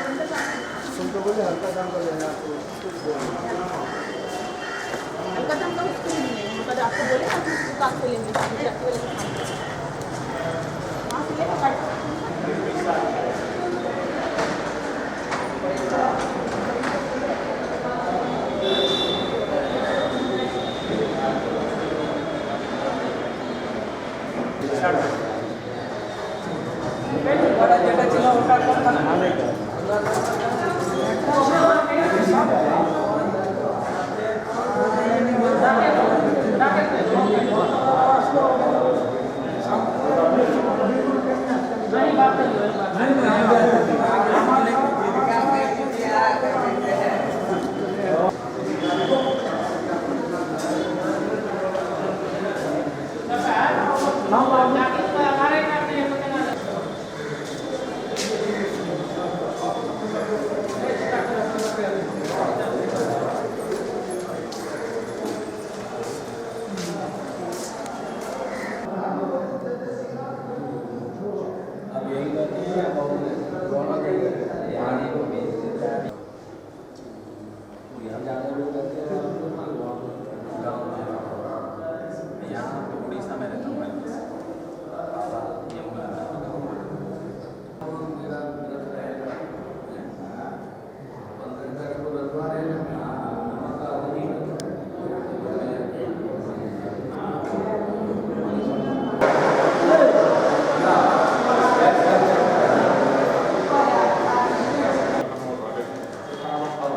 तुम तो बोले हल्का काम कर लेना तो कुछ हल्का काम का उसको नहीं है, मतलब आपको बोले ना कि उसको काट के लेंगे, मुझे आपके वाले को काम वहाँ से लेकर काट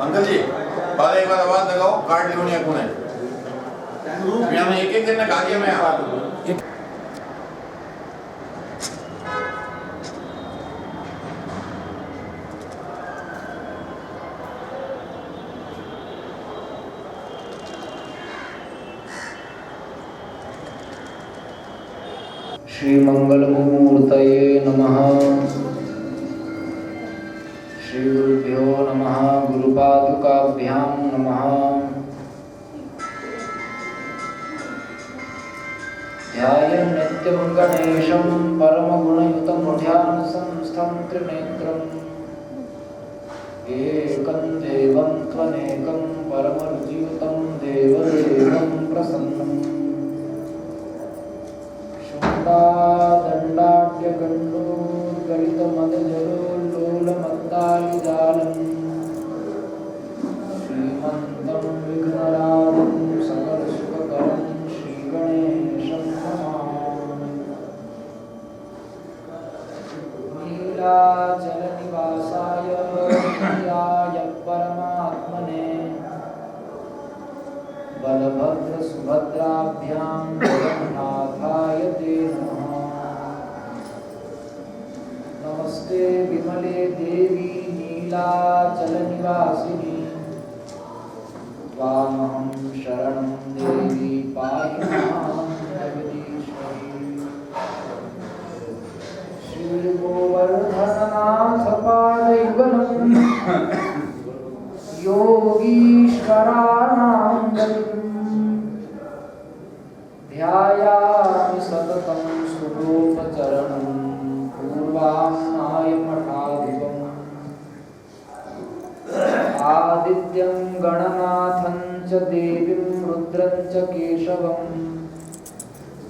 अंकल जी बार एक बार आवाज लगाओ कार्ड लियो नहीं कौन है मैं हमें एक दिन लगा दिया मैं श्री मंगलमूर्तये नमः। श्री गुरुभ्यो नमः। गुरुपादुकाभ्यां नमः। ध्यायन् नित्यं गणेशं परमगुणयुतं ध्यानसंस्थं त्रिनेत्रम् एकं देवं त्वनेकं परमरुचियुतं देवदेवं प्रसन्नम् दण्डाढ्यगण्डोर्गलितमदजलोल्लोलमद्दालिजालम् श्रीमन्तं विघ्नराजं सकलसुखकरं श्रीगणेशं नमामि। नीलाचलनिवासाय प्रियाय परमात्मने बलभद्रसुभद्राभ्यां जगन्नाथाय ते नमः। नमस्ते विमले देवी नीलाचलनिवासिनी त्वामहं शरणं देवी पाहि मां जगदीश्वरी। श्रीगोवर्धननाथ पादयुगलं योगीश्वराणां ध्यायामि सततं सुगोपचरणं पूर्वाह्नायमठाधिपम् आदित्यं गणनाथं च देवीं रुद्रं च केशवं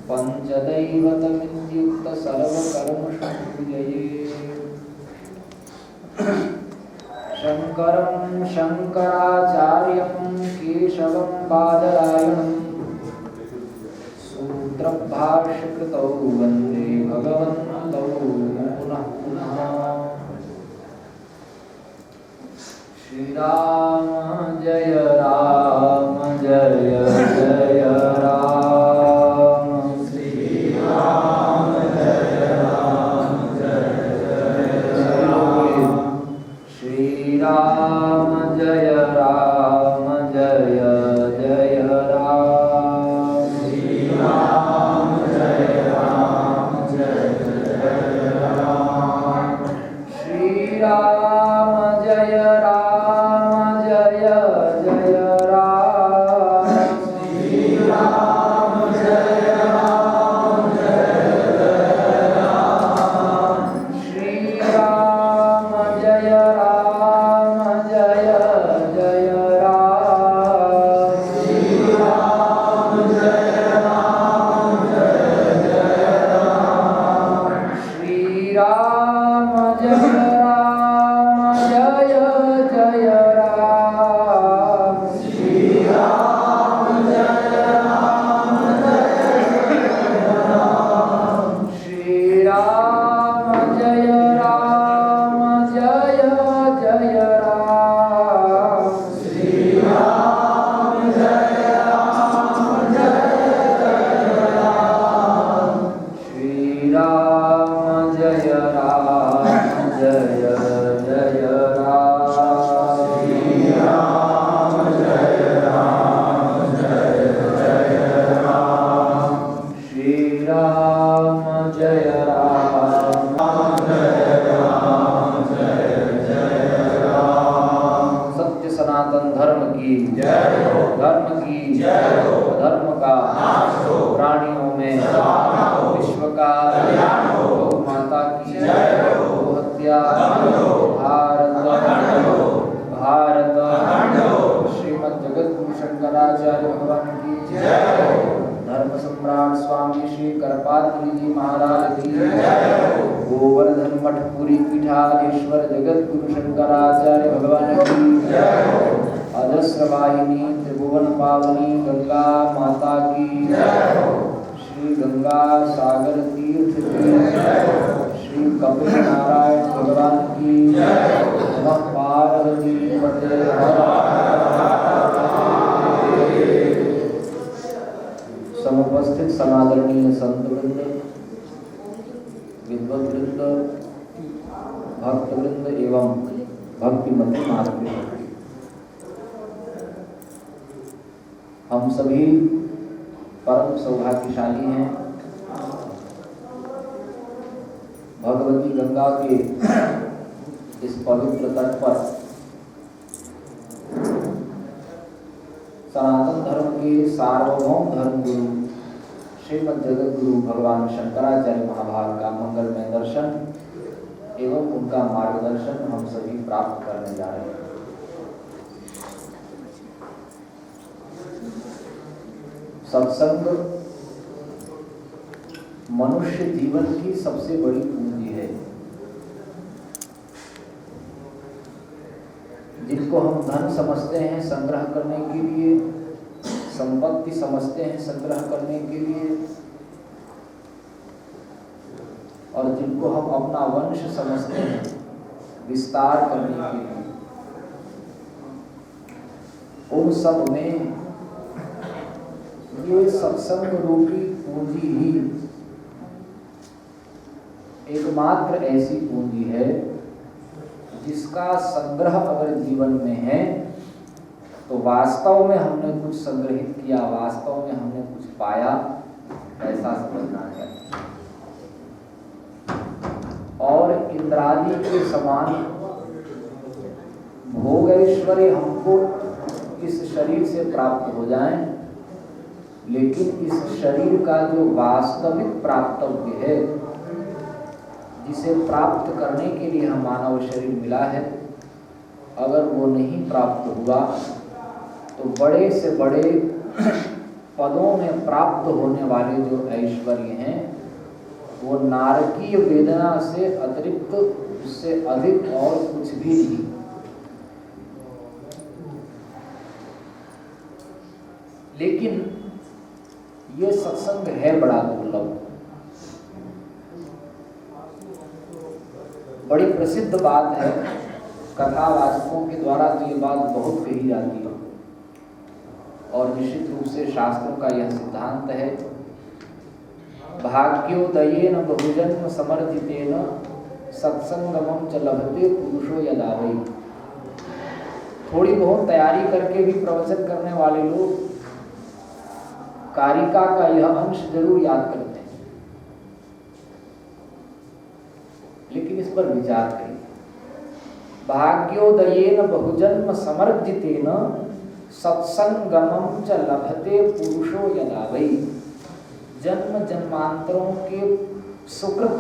पञ्चदैवतमित्युक्तसर्वकर्मसुविजये शङ्करं शङ्कराचार्यं केशवं बादरायणं सूत्रभाष्यकृतौ वन्दे भगवन्तौ पुनः पुनः। श्रीराम जय राम जय जय राम। श्रीराम जय राम जय जय राम। श्रीराम जय राम जय जय राम। श्रीराम जय राम जय जय राम। श्रीराम जय राम जय जय राम। श्रीराम जय राम जय जय राम। श्रीराम जय राम जय जय राम श्री राम जय राम जय जय राम श्री राम जय राम जय राम जय जय राम। सत्य सनातन धर्म की जय हो, धर्म की जय हो, धर्म का नाश हो, प्राणियों में विश्व का कल्याण हो, गौ माता की जय हो, हत्या भारत भारत श्रीमद् जगत गुरु शंकराचार्य भगवान की जय हो, धर्म सम्राट स्वामी श्री करपात्री जी महाराज की जय हो, गोवर्धन मठ पुरी पीठाधीश्वर जगत गुरु शंकराचार्य भगवान की जय हो, अजस्र वाहिनी त्रिभुवन पावनी गंगा माता की जय हो, श्री गंगा सागर तीर्थ की जय हो, श्री कपिल नारायण भगवान की जय हो, नमः पार्वती पते समुपस्थित समादरणीय संत वृंद, विद्वत वृंद, भक्त वृंद एवं भक्तिमती मार्ग हम सभी परम सौभाग्यशाली हैं। भगवती गंगा के इस पवित्र तट पर सनातन धर्म के सार्वभौम धर्म गुरु श्रीमद् जगत गुरु भगवान शंकराचार्य महाभाग का मंगलमय दर्शन एवं उनका मार्गदर्शन हम सभी प्राप्त करने जा रहे हैं। सत्संग मनुष्य जीवन की सबसे बड़ी पूंजी है। जिनको हम धन समझते हैं संग्रह करने के लिए, संपत्ति समझते हैं संग्रह करने के लिए, और जिनको हम अपना वंश समझते हैं विस्तार करने के लिए, उन सब में ये सत्संग रूपी पूंजी ही एकमात्र ऐसी पूंजी है जिसका संग्रह अगर जीवन में है तो वास्तव में हमने कुछ संग्रहित किया, वास्तव में हमने कुछ पाया, ऐसा समझना चाहिए। और इंद्रादि के समान भोग ऐश्वर्य हमको इस शरीर से प्राप्त हो जाएं, लेकिन इस शरीर का जो वास्तविक प्राप्तव्य है, जिसे प्राप्त करने के लिए हम मानव शरीर मिला है, अगर वो नहीं प्राप्त हुआ तो बड़े से बड़े पदों में प्राप्त होने वाले जो ऐश्वर्य हैं वो नारकीय वेदना से अतिरिक्त, उससे अधिक और कुछ भी नहीं। लेकिन ये सत्संग है बड़ा दुर्लभ। बड़ी प्रसिद्ध बात है, कथावाचकों के द्वारा तो ये बात बहुत कही जाती है और निश्चित रूप से शास्त्रों का यह सिद्धांत है, भाग्योदयेन बहुजन्म समर्जितेन सत्संगमं च लभते पुरुषो यदा वै। थोड़ी बहुत तैयारी करके भी प्रवचन करने वाले लोग कारिका का यह अंश जरूर याद करते हैं, लेकिन इस पर विचार करिए। भाग्योदयेन बहुजन्म समर्जितेन सत्संगमं च लभते पुरुषो यदा वै। जन्म जन्मांतरों के सुकृत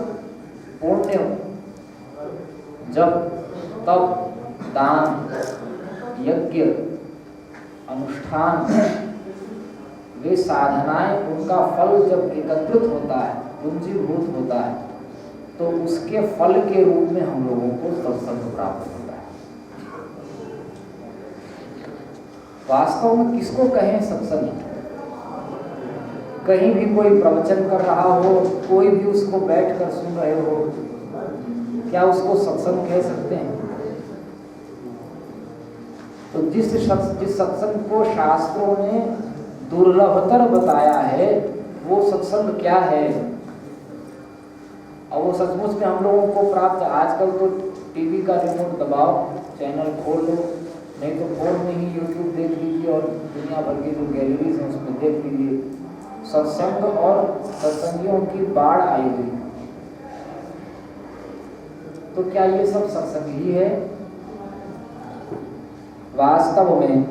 पुण्य जब तब दान यज्ञ अनुष्ठान वे साधनाएं, उनका फल जब एकत्रित होता है, पूंजीभूत होता है, तो उसके फल के रूप में हम लोगों को सत्संग प्राप्त होता है। वास्तव में किसको कहें सत्संग? कहीं भी कोई प्रवचन कर रहा हो, कोई भी उसको बैठ कर सुन रहे हो, क्या उसको सत्संग कह सकते हैं? तो जिस सत्संग को शास्त्रों ने दुर्लभतर बताया है, वो सत्संग क्या है? और वो सचमुच में हम लोगों को प्राप्त, आजकल तो टीवी का रिमोट दबाओ, चैनल खोल लो, नहीं तो फोन में ही यूट्यूब देख लीजिए और दुनिया भर की जो गैलरीज हैं उसमें देख लीजिए। सत्संग और सत्संगियों की बाढ़ आई हुई। तो क्या ये सब सत्संग ही है? वास्तव में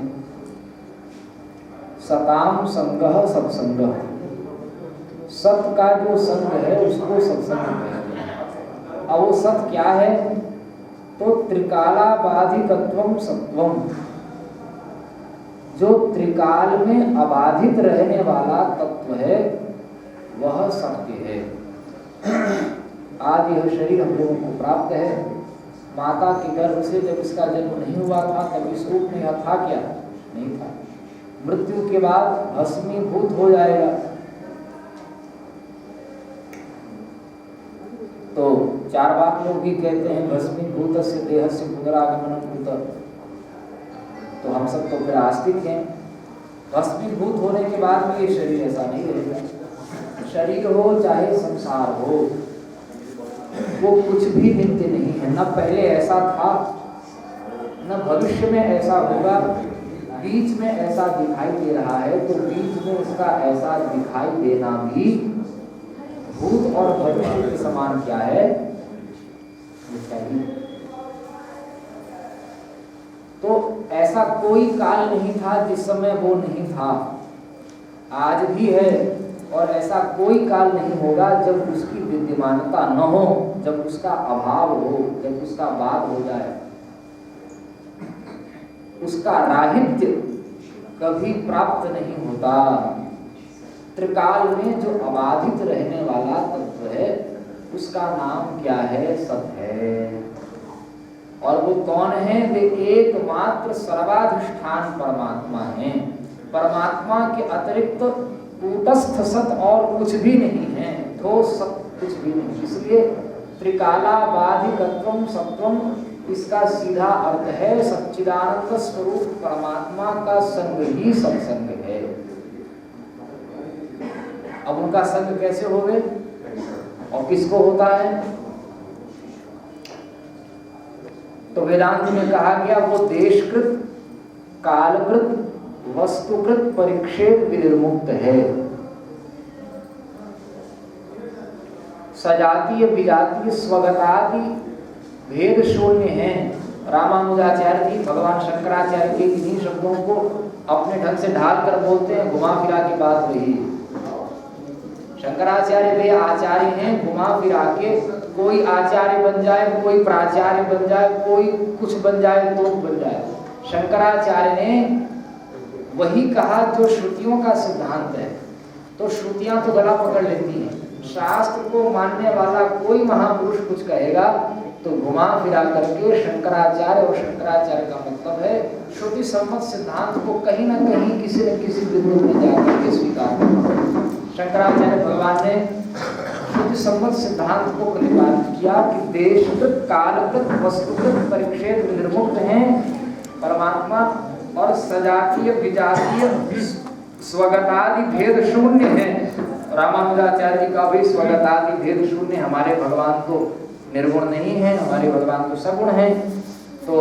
सताम संगह सत्संग, सत का जो संग है उसको सत्संग कहते हैं। अब वो सत क्या है? तो त्रिकालाबाधितत्वम सत्वम, जो त्रिकाल में अबाधित रहने वाला तत्व है वह सत्य है। आज यह शरीर हम लोगों को प्राप्त है। माता के गर्भ से जब इसका जन्म नहीं हुआ था तब इस रूप में यह था क्या? नहीं था। मृत्यु के बाद भस्मीभूत हो जाएगा। तो चार्वाक लोग भी कहते हैं भस्मीभूतस्य देहस्य पुनरागमनं कुतः। तो हम सब तो फिर आस्तिक हैं। भस्मीभूत होने के बाद में ये शरीर ऐसा नहीं रहेगा। शरीर हो चाहे संसार हो, वो कुछ भी नित्य नहीं है। न पहले ऐसा था, न भविष्य में ऐसा होगा। बीच में ऐसा दिखाई दे रहा है, तो बीच में इसका ऐसा दिखाई देना भी भूत और भविष्य के समान क्या है? तो ऐसा कोई काल नहीं था जिस समय वो नहीं था। आज भी है और ऐसा कोई काल नहीं होगा जब उसकी विद्यमानता न हो, जब उसका अभाव हो, जब उसका बाद हो जाए। उसका राहित्य कभी प्राप्त नहीं होता। त्रिकाल में जो अबाधित रहने वाला तत्व है उसका नाम क्या है? सत है। और वो कौन है? वे एकमात्र सर्वाधिष्ठान परमात्मा हैं। परमात्मा के अतिरिक्त कूटस्थ सत और कुछ भी नहीं है। ठोस सत कुछ भी नहीं। इसलिए त्रिकालाबाधिकत्वम सत्वम, इसका सीधा अर्थ है सच्चिदानंद स्वरूप परमात्मा का संग ही सत्संग है। अब उनका संग कैसे होवे और किसको होता है? तो वेदांत में कहा गया वो देशकृत, कालकृत, वस्तुकृत परिक्षेप विनिर्मुक्त है। सजातीय विजातीय स्वगतादि भेद शून्य है। रामानुजाचार्य जी भगवान शंकराचार्य के इन्हीं शब्दों को अपने ढंग से ढाल कर बोलते हैं, घुमा फिरा की बात रही। शंकराचार्य वे आचार्य हैं, घुमा फिरा के कोई आचार्य बन जाए, कोई प्राचार्य बन जाए, कोई कुछ बन जाए तो बन जाए। शंकराचार्य ने वही कहा जो श्रुतियों का सिद्धांत है। तो श्रुतियां तो गला पकड़ लेती हैं। शास्त्र को मानने वाला कोई महापुरुष कुछ कहेगा तो घुमा फिरा करके शंकराचार्य, और शंकराचार्य का मतलब है श्रुति सम्मत सिद्धांत को कहीं ना कहीं किसी न किसी बिंदु में जाकर के स्वीकार करना। शंकराचार्य भगवान ने श्रुति सम्मत सिद्धांत को प्रतिपादित किया कि देशकृत, कालकृत, वस्तुकृत परिक्षेप निर्मुक्त हैं परमात्मा, और सजातीय विजातीय स्वगतादि भेद शून्य है। रामानुजाचार्य जी का भी स्वगतादि भेद शून्य। हमारे भगवान तो निर्गुण नहीं है, हमारे भगवान तो सगुण हैं। तो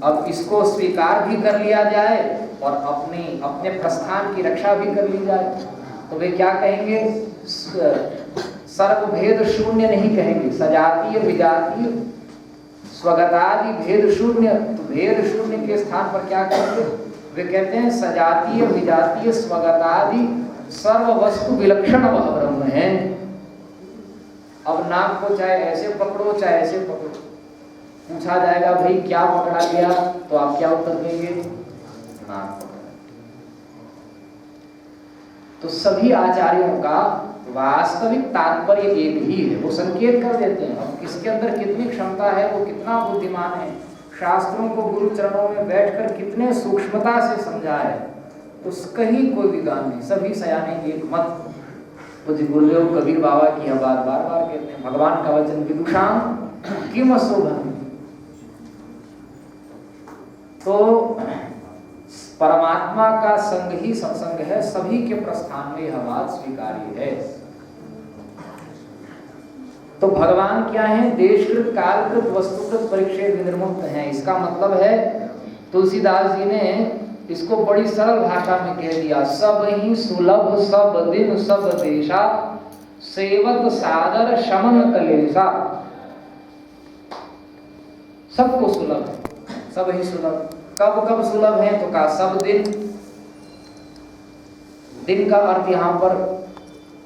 अब इसको स्वीकार भी कर लिया जाए और अपने प्रस्थान की रक्षा भी कर ली जाए। तो वे क्या कहेंगे? सर्वभेद शून्य नहीं कहेंगे, सजातीय विजातीय स्वगतादि भेद शून्य। तो भेद शून्य के स्थान पर क्या कहेंगे? वे कहते हैं सजातीय विजातीय स्वगतादि सर्व वस्तु विलक्षण वह ब्रह्म है। अब नाक को चाहे ऐसे पकड़ो चाहे ऐसे पकड़ो, पूछा जाएगा भाई क्या पकड़ा गया, तो आप क्या उत्तर देंगे? नाक। तो सभी आचार्यों का वास्तविक तात्पर्य एक ही है। वो संकेत कर देते हैं अब किसके अंदर कितनी क्षमता है, वो कितना बुद्धिमान है, शास्त्रों को गुरु चरणों में बैठकर कितने सूक्ष्मता से समझा है। तो कहीं कोई विज्ञान नहीं, सभी सयाने एक मत। पूज्य गुरुदेव कबीर बाबा की बार बार कहते हैं, भगवान का वचन विदुषाम किम अशोभन। तो परमात्मा का संग ही सत्संग है। सभी के प्रस्थान में यह बात स्वीकार्य है। तो भगवान क्या है? देशकृत कालकृत वस्तुकृत परिक्षेद विनिर्मुक्त हैं। इसका मतलब है तुलसीदास जी ने इसको बड़ी सरल भाषा में कह दिया, सब ही सुलभ सब दिन सब देशा सेवत सादर शमन कलेशा। सबको सुलभ है, सब ही सुलभ। कब कब सुलभ है? तो कहा सब दिन। दिन का अर्थ यहां पर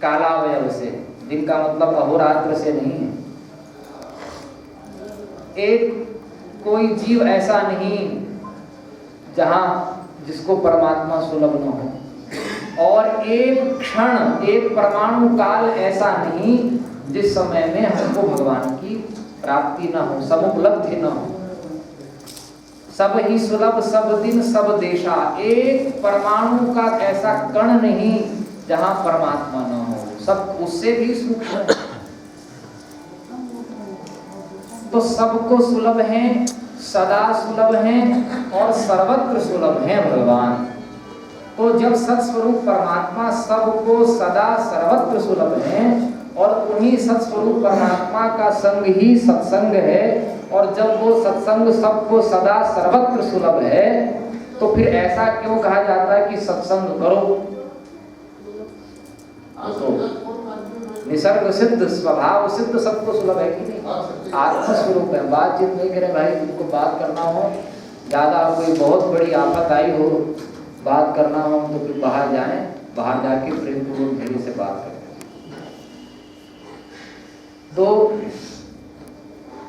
कालावयव से, दिन का मतलब अहोरात्र से नहीं है। एक कोई जीव ऐसा नहीं जहां जिसको परमात्मा सुलभ न हो, और एक क्षण एक परमाणु काल ऐसा नहीं जिस समय में हमको भगवान की प्राप्ति न हो, समुपलब्धि न हो। सब ही सुलभ सब दिन सब देशा, एक परमाणु का ऐसा कण नहीं जहां परमात्मा न हो, सब उससे भी सूक्ष्म है। तो सबको सुलभ है, सदा सुलभ है और सर्वत्र सुलभ है भगवान। तो जब सत्स्वरूप परमात्मा सबको सदा सर्वत्र सुलभ है और उन्हीं सत्स्वरूप परमात्मा का संग ही सत्संग है, और जब वो सत्संग सबको सदा सर्वत्र सुलभ है, तो फिर ऐसा क्यों कहा जाता है कि सत्संग करो? तो निसर्ग सिद्ध स्वभाव सिद्ध सबको सुलभ है कि नहीं? आत्मस्वरूप है। बातचीत नहीं करें भाई, तुमको बात करना हो, ज्यादा कोई बहुत बड़ी आफत आई हो, बात करना हो तो फिर बाहर जाएं, बाहर जाके प्रेम पूर्वक धैर्य से बात करें। तो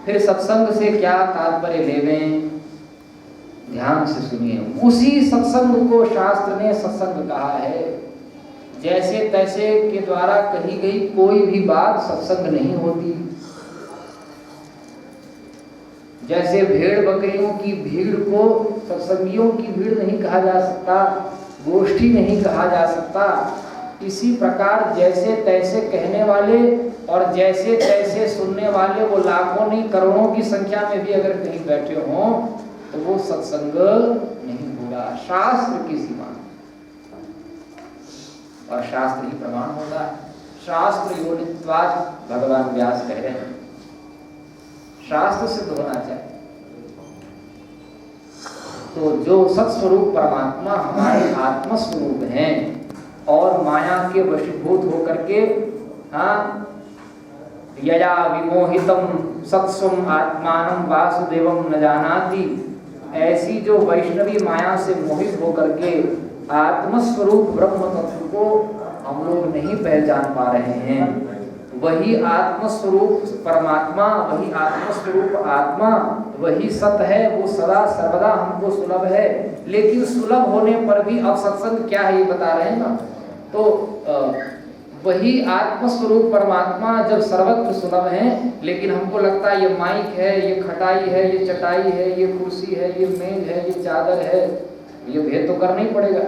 फिर सत्संग से क्या तात्पर्य लेवें? ध्यान से सुनिए। उसी सत्संग को शास्त्र ने सत्संग कहा है। जैसे तैसे के द्वारा कही गई कोई भी बात सत्संग नहीं होती। जैसे भेड़ बकरियों की भीड़ को सत्संगियों की भीड़ नहीं कहा जा सकता, गोष्ठी नहीं कहा जा सकता, इसी प्रकार जैसे तैसे कहने वाले और जैसे तैसे सुनने वाले वो लाखों नहीं करोड़ों की संख्या में भी अगर कहीं बैठे हों तो वो सत्संग नहीं होगा। शास्त्र की सीमा और शास्त्र ही प्रमाण होता है। शास्त्र योनित्वात् भगवान व्यास कह रहे हैं, शास्त्र सिद्ध होना चाहिए। तो जो सत्स्वरूप परमात्मा हमारे आत्मस्वरूप हैं और माया के वशीभूत होकर के, हाँ, यया विमोहितम सत्स्वम आत्मानं वासुदेवम न जानाति, ऐसी जो वैष्णवी माया से मोहित होकर के आत्मस्वरूप ब्रह्म तत्व को हम लोग नहीं पहचान पा रहे हैं, वही आत्मस्वरूप परमात्मा, वही आत्मस्वरूप आत्मा, वही सत्य है, वो सदा सर्वदा हमको सुलभ है। लेकिन सुलभ होने पर भी अब सत्संग क्या है ये बता रहे हैं ना। तो वही आत्मस्वरूप परमात्मा जब सर्वत्र सुलभ है, लेकिन हमको लगता है ये माइक है, ये खटाई है, ये चटाई है, ये कुर्सी है, ये मेज है, ये चादर है, ये भेद तो करना ही पड़ेगा।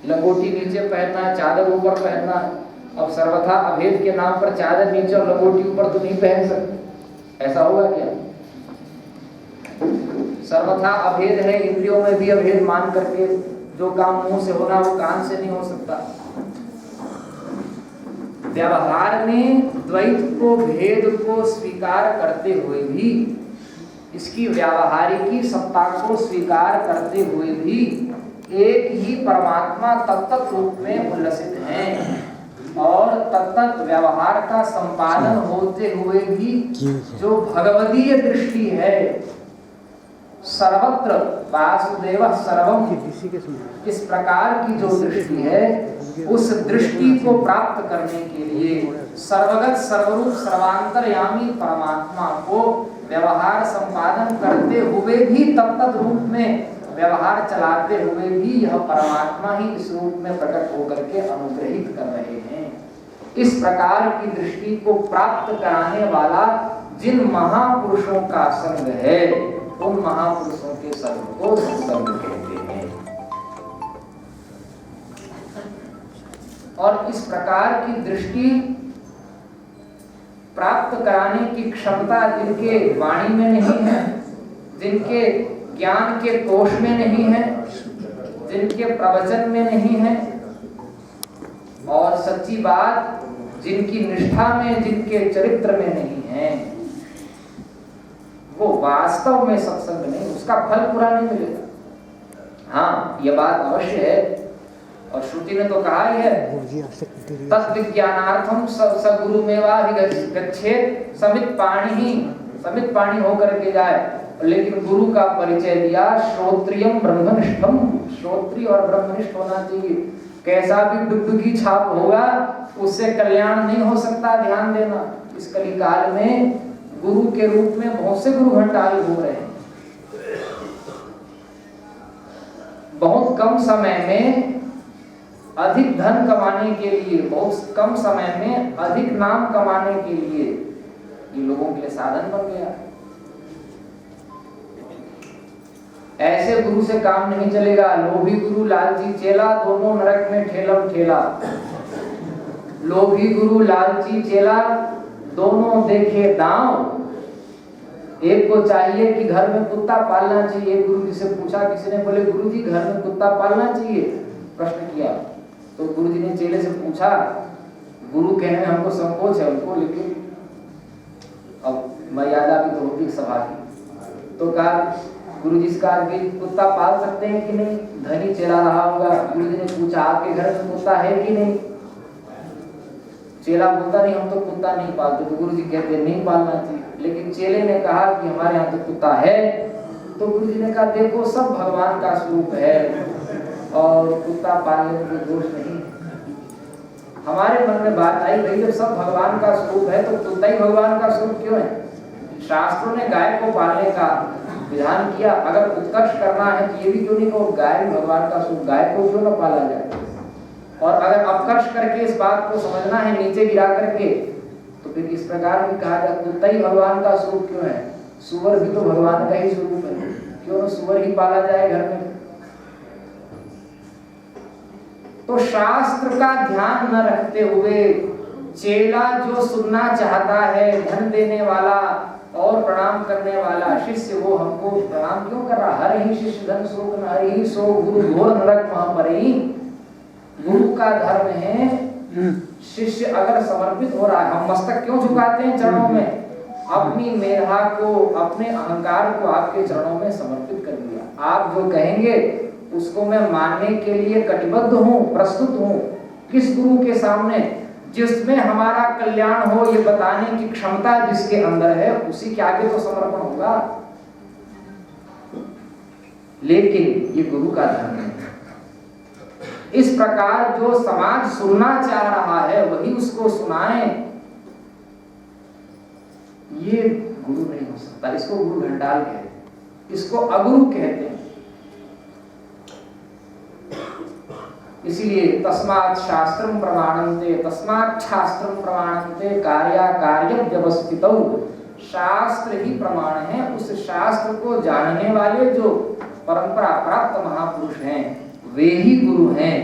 लंगोटी नीचे पहनना है, चादर ऊपर पहनना है। अब सर्वथा अभेद के नाम पर चादर नीचे और लंगोटी ऊपर तो नहीं पहन सकते, ऐसा होगा क्या? सर्वथा अभेद है, इंद्रियों में भी अभेद मान करके जो काम मुंह से होना वो कान से नहीं हो सकता। व्यवहार में द्वैत को, भेद को स्वीकार करते हुए भी, इसकी व्यावहारिकी सत्ता को स्वीकार करते हुए भी एक ही परमात्मा तत्त रूप में उल्लसित हैं, और तत्त व्यवहार का संपादन होते हुए भी जो भगवदीय दृष्टि है, सर्वत्र वासुदेव सर्वम, इस प्रकार की जो दृष्टि है, उस दृष्टि को प्राप्त करने के लिए सर्वगत सर्वरूप सर्वांतरयामी परमात्मा को व्यवहार संपादन करते हुए भी, तत्त रूप में व्यवहार चलाते हुए भी यह परमात्मा ही इस रूप में प्रकट होकर के अनुग्रहित कर रहे हैं। इस प्रकार की दृष्टि को प्राप्त कराने वाला जिन महापुरुषों का संग है, उन महापुरुषों के संग को सत्संग कहते हैं। और इस प्रकार की दृष्टि प्राप्त कराने की क्षमता जिनके वाणी में नहीं है, जिनके ज्ञान के कोश में नहीं है, जिनके प्रवचन में नहीं है, और सच्ची बात जिनकी निष्ठा में, जिनके चरित्र में नहीं है, वो वास्तव में सत्संग नहीं, उसका फल पूरा नहीं मिलेगा। हाँ, ये बात अवश्य है, और श्रुति ने तो कहा ही है, तत् विज्ञानार्थम स गुरुमेवाभिगच्छेत्, समित पाणी होकर के जाए। लेकिन गुरु का परिचय दिया, श्रोत्रियम ब्रह्मनिष्ठम, श्रोत्री और ब्रह्मनिष्ठ होना चाहिए। कैसा भी डुबकी छाप होगा, उससे कल्याण नहीं हो सकता। ध्यान देना, इस कलिकाल में गुरु के रूप में बहुत से गुरु घंटाल घूम रहे हैं। बहुत कम समय में अधिक धन कमाने के लिए, बहुत कम समय में अधिक नाम कमाने के लिए ये लोगों के लिए साधन बन गया। ऐसे गुरु से काम नहीं चलेगा। लोभी गुरु लालची चेला, दोनों नरक में ठेलम ठेला। लोभी गुरु लालची चेला, दोनों देखे दांव। एक को चाहिए कि घर में कुत्ता पालना चाहिए। गुरु जी से पूछा, किसी ने बोले गुरु जी घर में कुत्ता पालना चाहिए, प्रश्न किया। तो गुरु जी ने चेले से पूछा, गुरु कहने में हमको संकोच है उनको, लेकिन अब मर्यादा भी तो होती सभा की। तो कहा, गुरु जी का कि कुत्ता पाल सकते हैं कि नहीं? धनी चेला रहा होगा। गुरु जी ने पूछा, आपके घर में कुत्ता है कि नहीं? चेला बोलता, नहीं हम तो कुत्ता नहीं पालते। तो गुरु जी कहते नहीं पालना चाहिए। लेकिन चेले ने कहा कि हमारे यहाँ तो कुत्ता है। तो गुरु जी ने कहा, देखो सब भगवान का स्वरूप है और कुत्ता पालने में कोई दोष नहीं। हमारे मन में बात आई, भाई जब सब भगवान का स्वरूप है तो कुत्ता ही भगवान का स्वरूप क्यों है? शास्त्रों ने गाय को पालने का विधान किया। अगर उत्कर्ष करना है तो ये भी क्यों नहीं कहो गाय भगवान का स्वरूप, गाय को क्यों न पाला जाए? और अगर अपकर्ष करके इस बात को समझना है नीचे गिरा करके, तो फिर इस प्रकार भी कहा जाए कुत्ता ही भगवान का स्वरूप क्यों है? सुअर भी तो भगवान का ही स्वरूप है, क्यों न सुअर ही पाला जाए घर में? तो शास्त्र का ध्यान न रखते हुए चेला जो सुनना चाहता है, धन देने वाला और प्रणाम करने वाला शिष्य, वो हमको प्रणाम क्यों कर रहा? हर ही शिष्य धन सुख न हरि सो गुरु घोर नरक महापरि। गुरु का धर्म है, शिष्य अगर समर्पित हो रहा है, हम मस्तक क्यों झुकाते हैं चरणों में? अपनी मेधा को, अपने अहंकार को आपके चरणों में समर्पित कर दिया। आप जो कहेंगे उसको मैं मानने के लिए कटिबद्ध हूँ, प्रस्तुत हूँ। किस गुरु के सामने? जिसमें हमारा कल्याण हो ये बताने की क्षमता जिसके अंदर है, उसी के आगे तो समर्पण होगा। लेकिन ये गुरु का धर्म है। इस प्रकार जो समाज सुनना चाह रहा है वही उसको सुनाए, ये गुरु नहीं हो सकता। इसको गुरु घंटाल कहते हैं, इसको अगुरु कहते हैं। इसीलिए तस्मात् शास्त्रम प्रमाणन्ते, तस्मात् शास्त्रम प्रमाणन्ते कार्या कार्य व्यवस्थितौ। शास्त्र ही प्रमाण है। उस शास्त्र को जानने वाले जो परंपरा प्राप्त महापुरुष हैं वे ही गुरु हैं।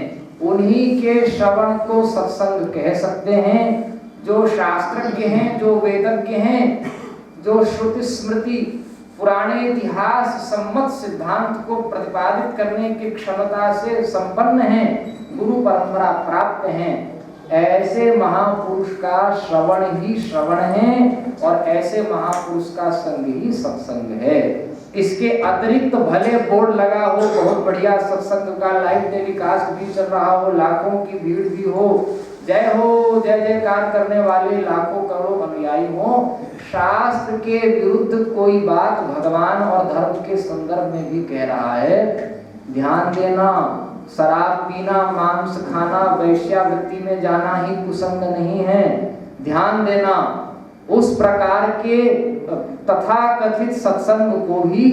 उन्हीं के श्रवण को सत्संग कह सकते हैं। जो शास्त्रज्ञ हैं, जो वेदज्ञ हैं, जो श्रुति स्मृति पुराने इतिहास सम्मत सिद्धांत को प्रतिपादित करने की क्षमता से संपन्न हैं, गुरु परंपरा प्राप्त हैं, ऐसे महापुरुष का श्रवण ही श्रवण है और ऐसे महापुरुष का संग ही सत्संग है। इसके अतिरिक्त भले बोर्ड लगा हो, बहुत बढ़िया सत्संग का लाइव टेलीकास्ट भी चल रहा हो, लाखों की भीड़ भी हो, जय हो जय जयकार करने वाले लाखों करोड़ों अनुयायी हो, शास्त्र के विरुद्ध कोई बात भगवान और धर्म के संदर्भ में भी कह रहा है, ध्यान देना। शराब पीना, मांस खाना, वैश्यावृत्ति में जाना ही कुसंग नहीं है। ध्यान देना। उस प्रकार के तथाकथित सत्संग को भी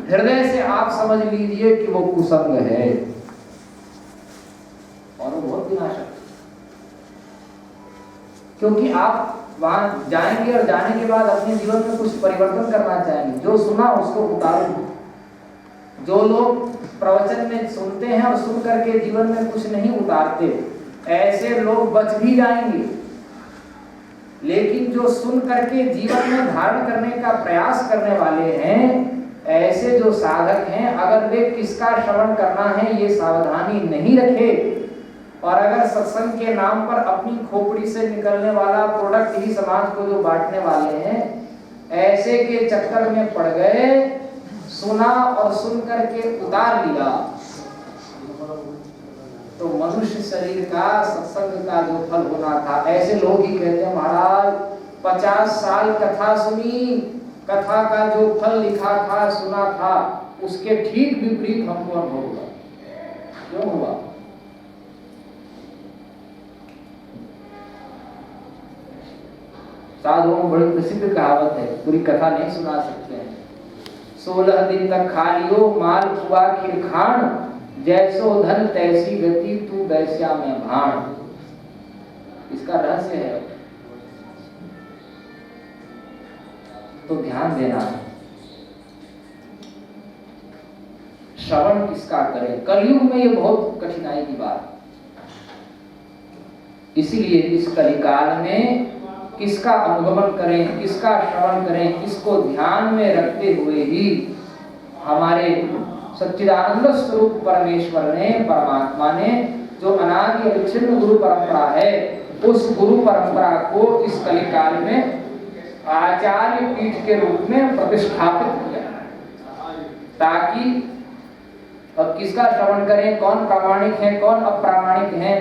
हृदय से आप समझ लीजिए कि वो कुसंग है और वो बहुत विनाशक। क्योंकि आप वहां जाएंगे और जाने के बाद अपने जीवन में कुछ परिवर्तन करना चाहेंगे। जो सुना उसको उतारो। जो लोग प्रवचन में सुनते हैं और सुन करके जीवन में कुछ नहीं उतारते, ऐसे लोग बच भी जाएंगे। लेकिन जो सुन करके जीवन में धारण करने का प्रयास करने वाले हैं, ऐसे जो साधक हैं, अगर वे किसका श्रवण करना है ये सावधानी नहीं रखे और अगर सत्संग के नाम पर अपनी खोपड़ी से निकलने वाला प्रोडक्ट ही समाज को जो बांटने वाले हैं, ऐसे के चक्कर में पड़ गए, सुना और सुन करके उतार लिया, तो मनुष्य शरीर का सत्संग का जो फल होना था, ऐसे लोग ही कहते हैं महाराज 50 साल कथा सुनी, कथा का जो फल लिखा था, सुना था, उसके ठीक विपरीत हमको अनुभव हुआ। क्यों हुआ? साधुओं में बड़ी प्रसिद्ध कहावत है, पूरी कथा नहीं सुना सकते हैं। 16 दिन तक खा लियो माल पुआ खीर खान, जैसो धन तैसी गति तू वैश्या में भाण। इसका रहस्य है, तो ध्यान देना। श्रवण किसका करें? कलयुग में ये बहुत कठिनाई की बात। इसीलिए इस कलिकाल में किसका अनुगमन करें, किसका श्रवण करें, इसको ध्यान में रखते हुए ही हमारे सच्चिदानंद स्वरूप परमेश्वर ने, परमात्मा ने, जो अनादि अविच्छिन्न गुरु परंपरा है, उस गुरु परंपरा को इस कलिकाल में आचार्य पीठ के रूप में प्रतिष्ठापित किया, ताकि अब किसका श्रवण करें, कौन प्रामाणिक है, कौन अप्रामाणिक है,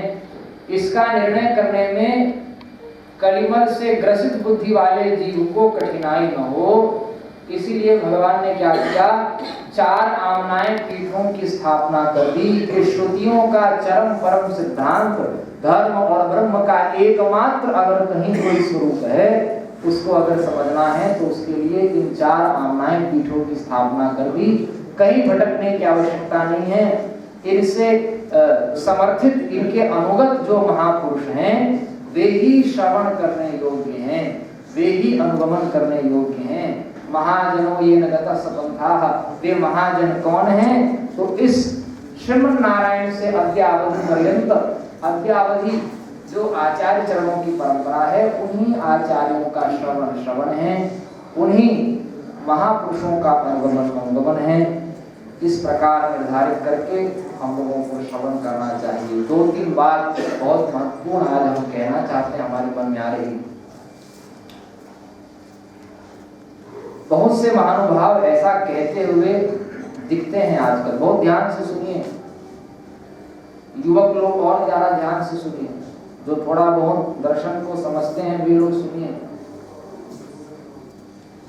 इसका निर्णय करने में कलिमल से ग्रसित बुद्धि वाले जीव को कठिनाई न हो। इसीलिए भगवान ने क्या किया? 4 आमनाएं पीठों की स्थापना कर दी। श्रुतियों का चरम परम सिद्धांत धर्म और ब्रह्म का एकमात्र अगर कहीं कोई स्वरूप है, उसको अगर समझना है तो उसके लिए इन 4 आमनाएं पीठों की स्थापना कर दी। कहीं भटकने की आवश्यकता नहीं है। इनसे समर्थित, इनके अनुगत जो महापुरुष हैं, वे ही श्रवण करने योग्य हैं, वे ही अनुगमन करने योग्य हैं। महाजनों ये नगता सपंथाः, वे महाजन कौन हैं? तो इस श्रीमन नारायण से अद्यावधि पर्यंत, अद्यावधि जो आचार्य चरणों की परंपरा है, उन्हीं आचार्यों का श्रवण है, उन्हीं महापुरुषों का अनुगमन है। इस प्रकार निर्धारित करके हम लोगों को श्रवण करना चाहिए। 2-3 बात बहुत महत्वपूर्ण आज हम कहना चाहते हैं, हमारे मन में आ रही। बहुत से महानुभाव ऐसा कहते हुए दिखते हैं आजकल, बहुत ध्यान से सुनिए, युवक लोग और ज्यादा ध्यान से सुनिए, जो थोड़ा बहुत दर्शन को समझते हैं वे लोग सुनिए।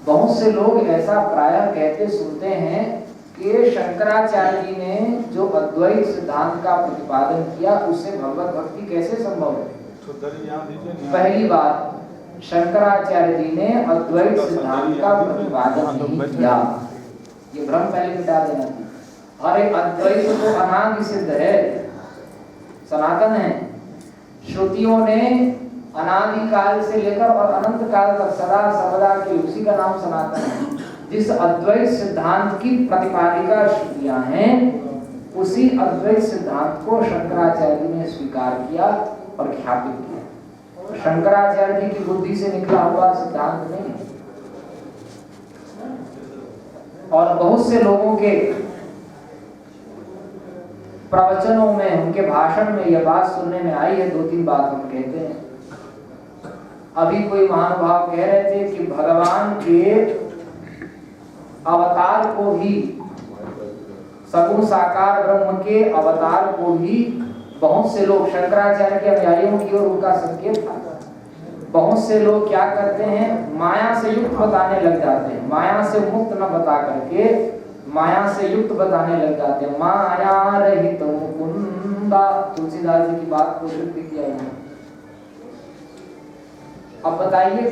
बहुत से लोग ऐसा प्रायः कहते सुनते हैं कि शंकराचार्य जी ने जो अद्वैत सिद्धांत का प्रतिपादन किया, उससे भगवत भक्ति कैसे संभव है? पहली बात, शंकराचार्य जी ने अद्वैत सिद्धांत का प्रतिपादन नहीं किया, ये भ्रम पहले मिटा देना चाहिए। अरे अद्वैत तो अनादि सिद्ध है, सनातन है। श्रुतियों ने अनादि काल से लेकर और अनंत काल तक सदा सर्वदा के उसी का नाम सनातन है। जिस अद्वैत सिद्धांत की प्रतिपादिका श्रुतियां हैं, उसी अद्वैत सिद्धांत को शंकराचार्य जी ने स्वीकार किया और ख्यापित किया। शंकराचार्य जी की बुद्धि से निकला हुआ सिद्धांत नहीं है। और बहुत से लोगों के प्रवचनों में, उनके भाषण में यह बात सुनने में आई है। 2-3 बात हम कहते हैं। अभी कोई महानुभाव कह रहे थे कि भगवान के अवतार को भी, सगुण साकार ब्रह्म के अवतार को भी बहुत से लोग, शंकराचार्य के अनुयायियों की ओर उनका संकेत था, बहुत से लोग क्या करते हैं, माया से युक्त बताने लग जाते हैं। माया से मुक्त न बता करके माया से युक्त बताने लग जाते हैं। माया रहित मुकुंदा, तुलसीदास जी की बात को शुद्ध किया है। अब बताइए,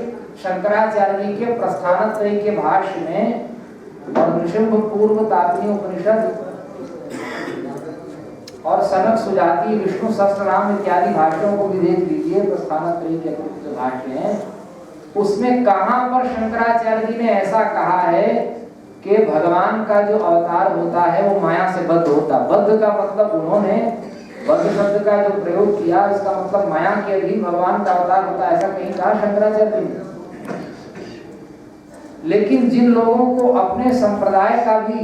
शंकराचार्य जी के प्रस्थानत्रयी के भाष्य में और नृसिंह पूर्व तापनी उपनिषद और सनक सुजाति विष्णु सहस्त्रनाम इत्यादि भाष्यों को भी देख लीजिए। प्रस्थानत्रयी के जो भाष्य हैं, उसमें कहां पर शंकराचार्य जी ने ऐसा कहा है कि भगवान का जो अवतार होता है वो माया से बद्ध होता। बद्ध का मतलब, उन्होंने बद्ध शब्द का जो प्रयोग किया, इसका मतलब माया के अधीन भगवान का अवतार होता है, ऐसा कहीं कहा शंकराचार्य जी। लेकिन जिन लोगों को अपने संप्रदाय का भी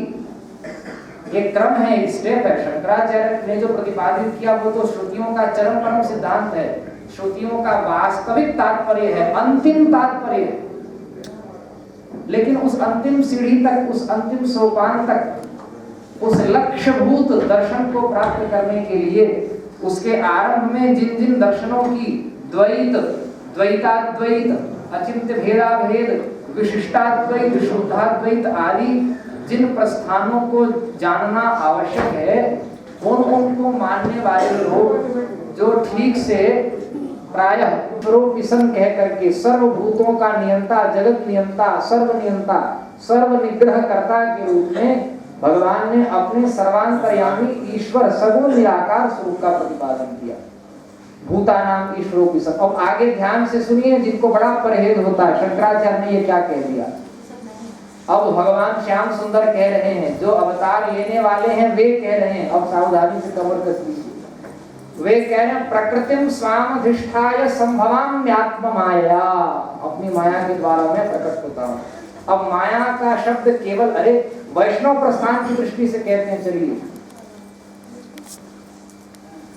ये क्रम है, स्टेप है। शंकराचार्य ने जो प्रतिपादित किया वो तो श्रुतियों का चरम परम सिद्धांत है, श्रुतियों का वास्तविक तात्पर्य है, अंतिम तात्पर्य है। लेकिन उस अंतिम सीढ़ी तक, उस अंतिम सोपान तक, उस लक्ष्यभूत दर्शन को प्राप्त करने के लिए उसके आरंभ में जिन जिन दर्शनों की द्वैत, द्वैताद्वैत, अचिंत्य भेदाभेद, विशिष्टाद्वैत, शुद्धाद्वैत आदि जिन प्रस्थानों को जानना आवश्यक है, उनको मानने वाले लोग जो ठीक से प्रायः स्वरूपिसन कह करके सर्वभूतों का नियंता, जगत नियंता, सर्वनियंता, सर्वनिग्रहकर्ता के रूप में भगवान ने अपने सर्वांतर्यामी ईश्वर सगुण निराकार स्वरूप का प्रतिपादन किया। भूतानाम ईश्वरोपिसन। अब आगे ध्यान से सुनिए, जिनको बड़ा परहेज होता है, शंकराचार्य ने ये क्या कह दिया। अब भगवान श्याम सुंदर कह रहे हैं, जो अवतार लेने वाले हैं वे कह रहे हैं, अब सावधानी से कमर कस लीजिए। वे कह रहे हैं प्रकृतिम स्वामधिष्ठाय संभवाम्यात्म माया, अपनी माया के द्वारा मैं प्रकट होता हूँ। अब माया का शब्द केवल, अरे वैष्णव प्रस्थान की दृष्टि से कहते हैं, चलिए,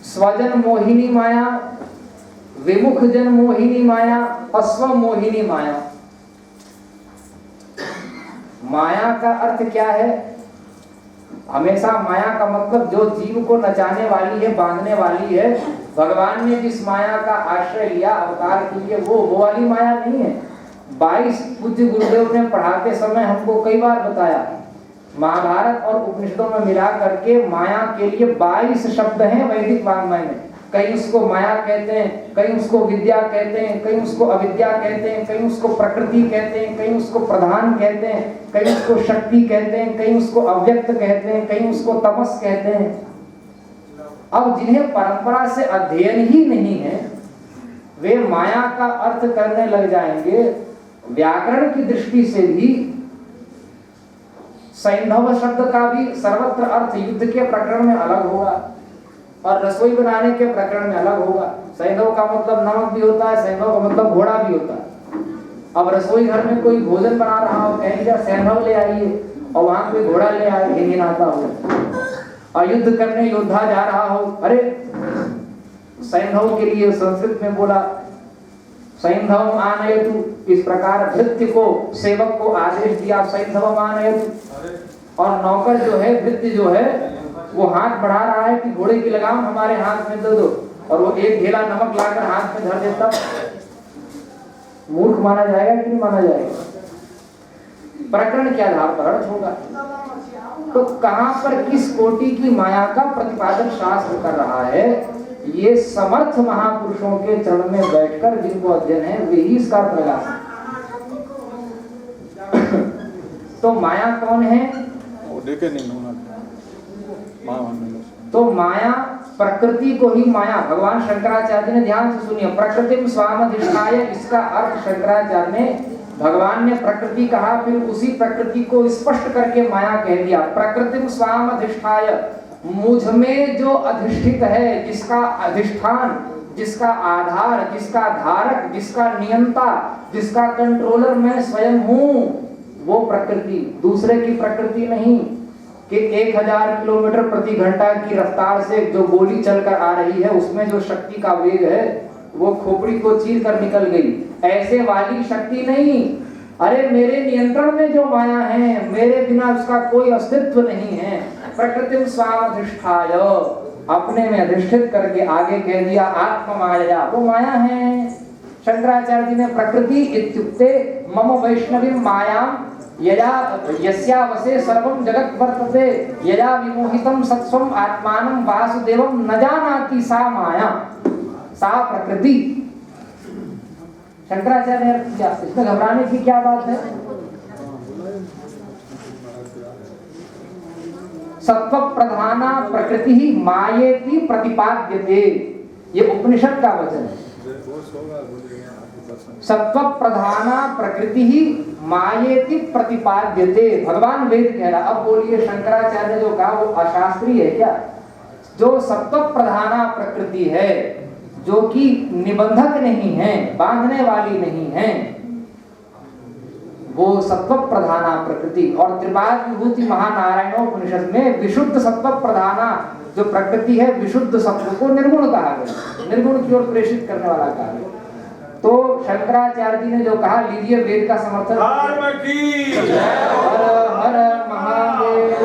स्वजन मोहिनी माया, विमुख जन मोहिनी माया, अस्व मोहिनी माया। माया का अर्थ क्या है? हमेशा माया का मतलब जो जीव को नचाने वाली है, बांधने वाली है। भगवान ने जिस माया का आश्रय लिया अवतार के लिए, वो वाली माया नहीं है। 22 पूज्य गुरुदेव ने पढ़ाते समय हमको कई बार बताया, महाभारत और उपनिषदों में मिला करके माया के लिए 22 शब्द हैं वैदिक वाङ्मय में। कहीं उसको माया कहते हैं, कहीं उसको विद्या कहते हैं, कहीं उसको अविद्या कहते हैं, कहीं उसको प्रकृति कहते हैं, कहीं उसको प्रधान कहते हैं, कहीं उसको शक्ति कहते हैं, कहीं उसको अव्यक्त कहते हैं, कहीं उसको तमस कहते हैं। अब जिन्हें परंपरा से अध्ययन ही नहीं है, वे माया का अर्थ करने लग जाएंगे। व्याकरण की दृष्टि से भी सैंधव शब्द का भी सर्वत्र अर्थ युद्ध के प्रकरण में अलग होगा और रसोई बनाने के प्रकरण में अलग होगा। सैंधव का मतलब नमक भी होता है, सैंधव का मतलब घोड़ा भी होता है। अब रसोई घर में कोई भोजन बना रहा हो, कहेंगे सैंधव ले आइए, और वहां कोई घोड़ा ले आए हिंगिनाता हो, और युद्ध करने योद्धा जा रहा हो, अरे सैंधव के लिए संस्कृत में बोला सैंधव आनयतु, इस प्रकार भृत्य को, सेवक को आदेश दिया सैंधव आनयतु। और नौकर जो है, भृत्य जो है, वो हाथ बढ़ा रहा है कि घोड़े की लगाम हमारे हाथ में दे दो, और वो एक ढेला नमक लाकर हाथ में धर देता, मूर्ख माना जाएगा कि नहीं माना जाएगा? प्रकरण के आधार पर अर्थ होगा। तो कहां पर किस कोटि की माया का प्रतिपादन शास्त्र कर रहा है? ये समर्थ महापुरुषों के चरण में बैठकर जिनको अध्ययन है वे ही इसका अर्थ लगा सकते। तो माया कौन है? तो माया प्रकृति को ही माया, भगवान शंकराचार्य ने, ध्यान से सुनिए, प्रकृतिम स्वामधिष्ठाय, इसका अर्थ शंकराचार्य ने, भगवान ने प्रकृति कहा, फिर उसी प्रकृति को स्पष्ट करके माया कह दिया। प्रकृतिम स्वामधिष्ठाय, मुझ में जो अधिष्ठित है, जिसका अधिष्ठान, जिसका आधार, जिसका धारक, जिसका नियंता, जिसका कंट्रोलर मैं स्वयं हूं, वो प्रकृति, दूसरे की प्रकृति नहीं कि 1000 किलोमीटर प्रति घंटा की रफ्तार से जो गोली चलकर आ रही है, उसमें जो शक्ति का वेग है वो खोपड़ी को चीर कर निकल गई, ऐसे वाली शक्ति नहीं। अरे मेरे नियंत्रण में जो माया है, मेरे बिना उसका कोई अस्तित्व नहीं है। प्रकृतिम स्वामधिष्ठाय, अपने में अधिष्ठित करके आगे कह दिया आत्म माया, वो माया है। शंकराचार्य जी ने प्रकृति इत्युक्ते मम वैष्णवी माया यया यस्यावसे सर्वं जगत् वर्तते यया विमोहितं सत्स्वं आत्मानं वासुदेवं न जानाति सा माया, सा प्रकृति। शंकराचार्य ने अर्थ किया, इसमें घबराने की क्या बात है? सत्व प्रधाना प्रकृति ही मायेति प्रतिपाद्यते, ये उपनिषद का वचन है। सत्व प्रधाना प्रकृति ही मायेति प्रतिपाद्यते, भगवान वेद कह रहा। अब बोलिए शंकराचार्य ने जो कहा वो अशास्त्रीय है क्या? जो सत्व प्रधाना प्रकृति है, जो कि निबंधक नहीं है, बांधने वाली नहीं है, वो सत्व प्रधाना प्रकृति। और त्रिपाद विभूति महानारायणोपनिषद में विशुद्ध सत्व प्रधाना जो प्रकृति है, विशुद्ध सत्व को निर्गुण कहा गया, निर्गुण की ओर प्रेषित करने वाला कहा गया। तो शंकराचार्य जी ने जो कहा, लीजिए वेद का समर्थन। हर हर महादेव।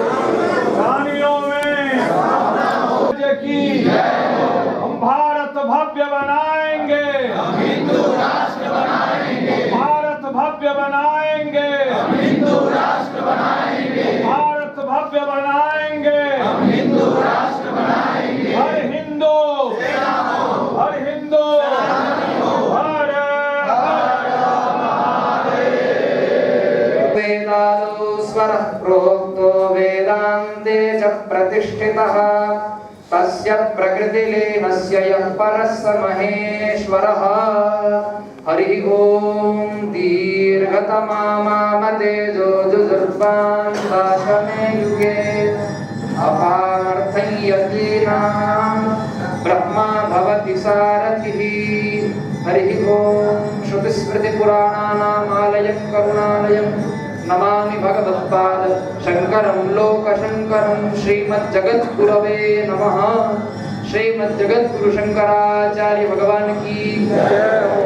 हम भारत भव्य बनाएंगे, हम हिंदू राष्ट्र बनाएंगे, भारत भव्य बनाएंगे, हम हिंदू राष्ट्र बनाएंगे, भारत भव्य बनाएंगे, हम हिंदू राष्ट्र बनाएंगे। हर हिंदू, हर हिंदू, हर वेदादो स्वरः प्रोक्तो वेदान्ते च प्रतिष्ठितः तस्य प्रकृतिलीनस्य यः परः स महेश्वरः। हरि ओम। दीर्घतमामामतेजो जुजुर्वान् दाशमे युगे अपार्थं यतीनां ब्रह्मा भवति सारथिः। हरि ओम। श्रुतिस्मृतिपुराणानामालयं करुणालयं नमामि भगवत्पाद शंकरं लोकशंकरं। श्रीमद्जगद्गुरवे नमः। श्रीमद्जगद्गुरु शंकराचार्य भगवान की जय।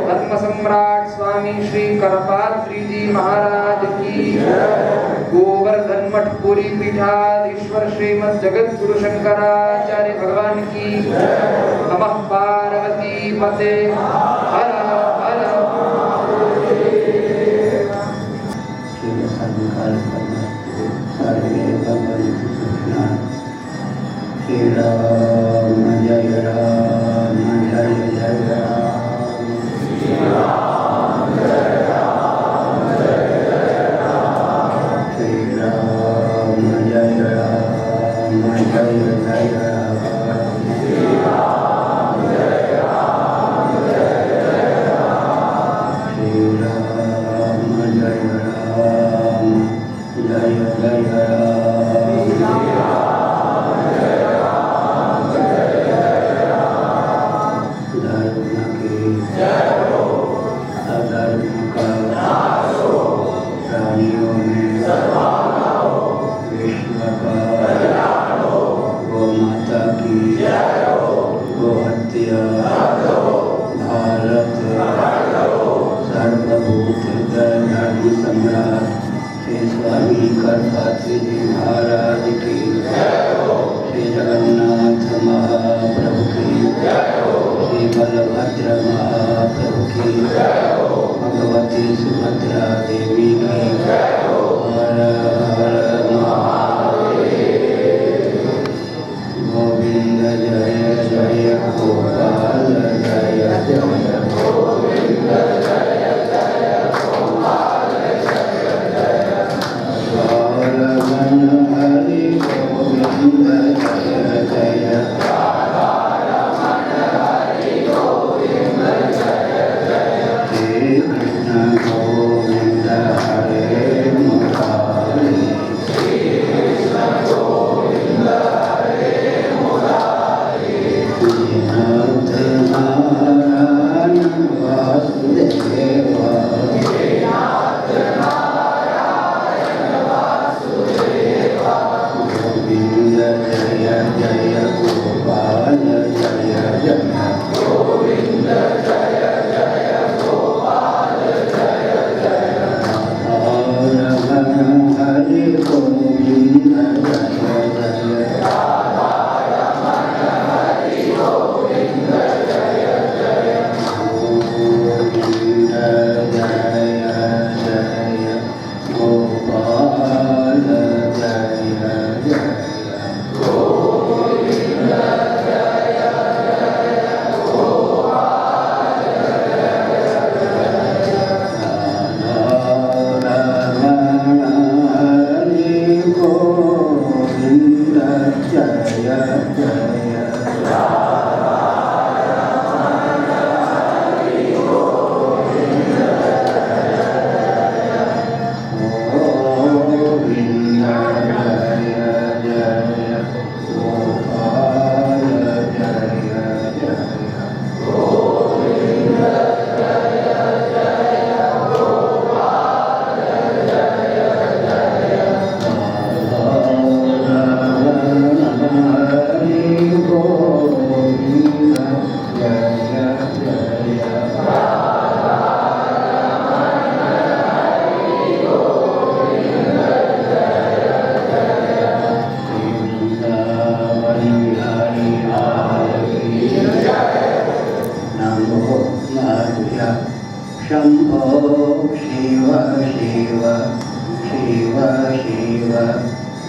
धर्म सम्राट स्वामी श्री करपात्री जी महाराज की जय। गोवर्धन मठ पुरी पीठाधीश्वर श्रीमद्जगद्गुरु शंकराचार्य भगवान की जय। नमः पार्वती पते हर हर। श्री राम जय राम जय जय राम। श्री राम जय राम जय जय राम। श्री राम जय राम जय जय राम। श्री राम जय राम जय जय राम। श्री राम जय राम जय जय राम। महाराज की श्री जगन्नाथ महाप्रभु की श्री बलभद्र महाप्रभु की भगवती सुभद्रा देवी की हर हर महादेव। गोविंद जय जय गोपाल जय जय गोविंद जय जय गोपाल जय जय। हरि गोविंद जय जय। हरि गोविंद जय जय। हे कृष्ण गोविंद हरे मुरारे।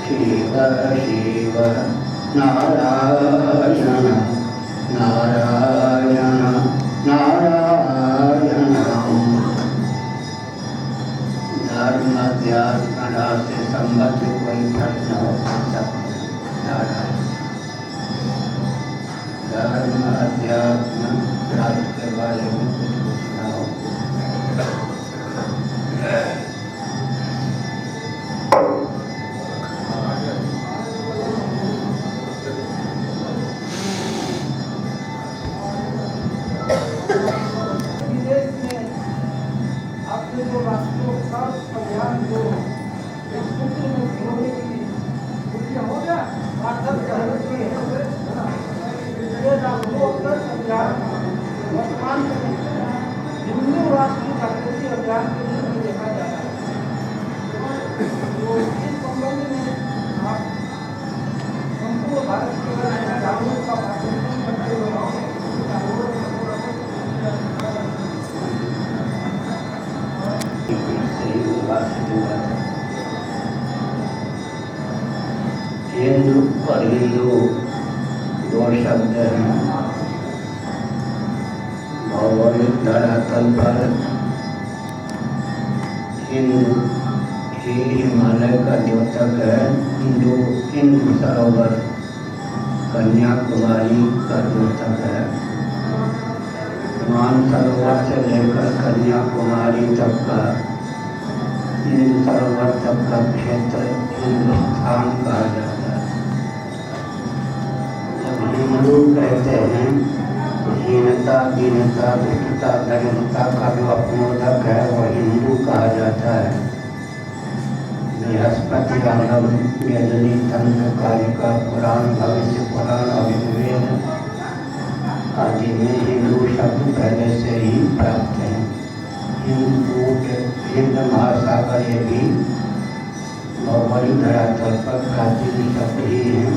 शिव शिव नारायण नारायण नारायण धर्म अध्यात्म से संबंधित कोई प्रश्न हो सकता नारायण धर्म अध्यात्म राष्ट्र के बारे में कुछ पूछना हो विदेश में आपने जो राष्ट्रों का अभियान जो एक सूत्र में भिगोने के लिए ये हो गया वार्ता ये राष्ट्रों का अभियान वर्तमान में हिंदू राष्ट्र जागृति अभियान के रूप में देखा जा रहा है। तो इस संबंध में आप संपूर्ण भारत के जागरूकता भाषण करते हुए हिंदू और हिंदू दो शब्द हैं। भौगोलिक धरातल पर हिंदू ही हिमालय का द्योतक है। हिंदू सरोवर कन्याकुमारी का द्योतक है। मानसरोवर से लेकर कन्याकुमारी तक का हिंदू सरोवर तक का क्षेत्र हिंदुस्तान कहा जाता है। जब हिंदू कहते हैं तो हीनता दीनता दुष्टता दरिद्रता का जो अपनोदक है वह हिंदू कहा जाता है। बृहस्पति आगम वेदनी तंत्र कालिका पुराण भविष्य पुराण अभिवेद आदि में हिंदू शब्द पहले से ही प्राप्त है। हिंद महासागर ये भी भौगोलिक धरातल पर प्राचीन शब्द ही हैं।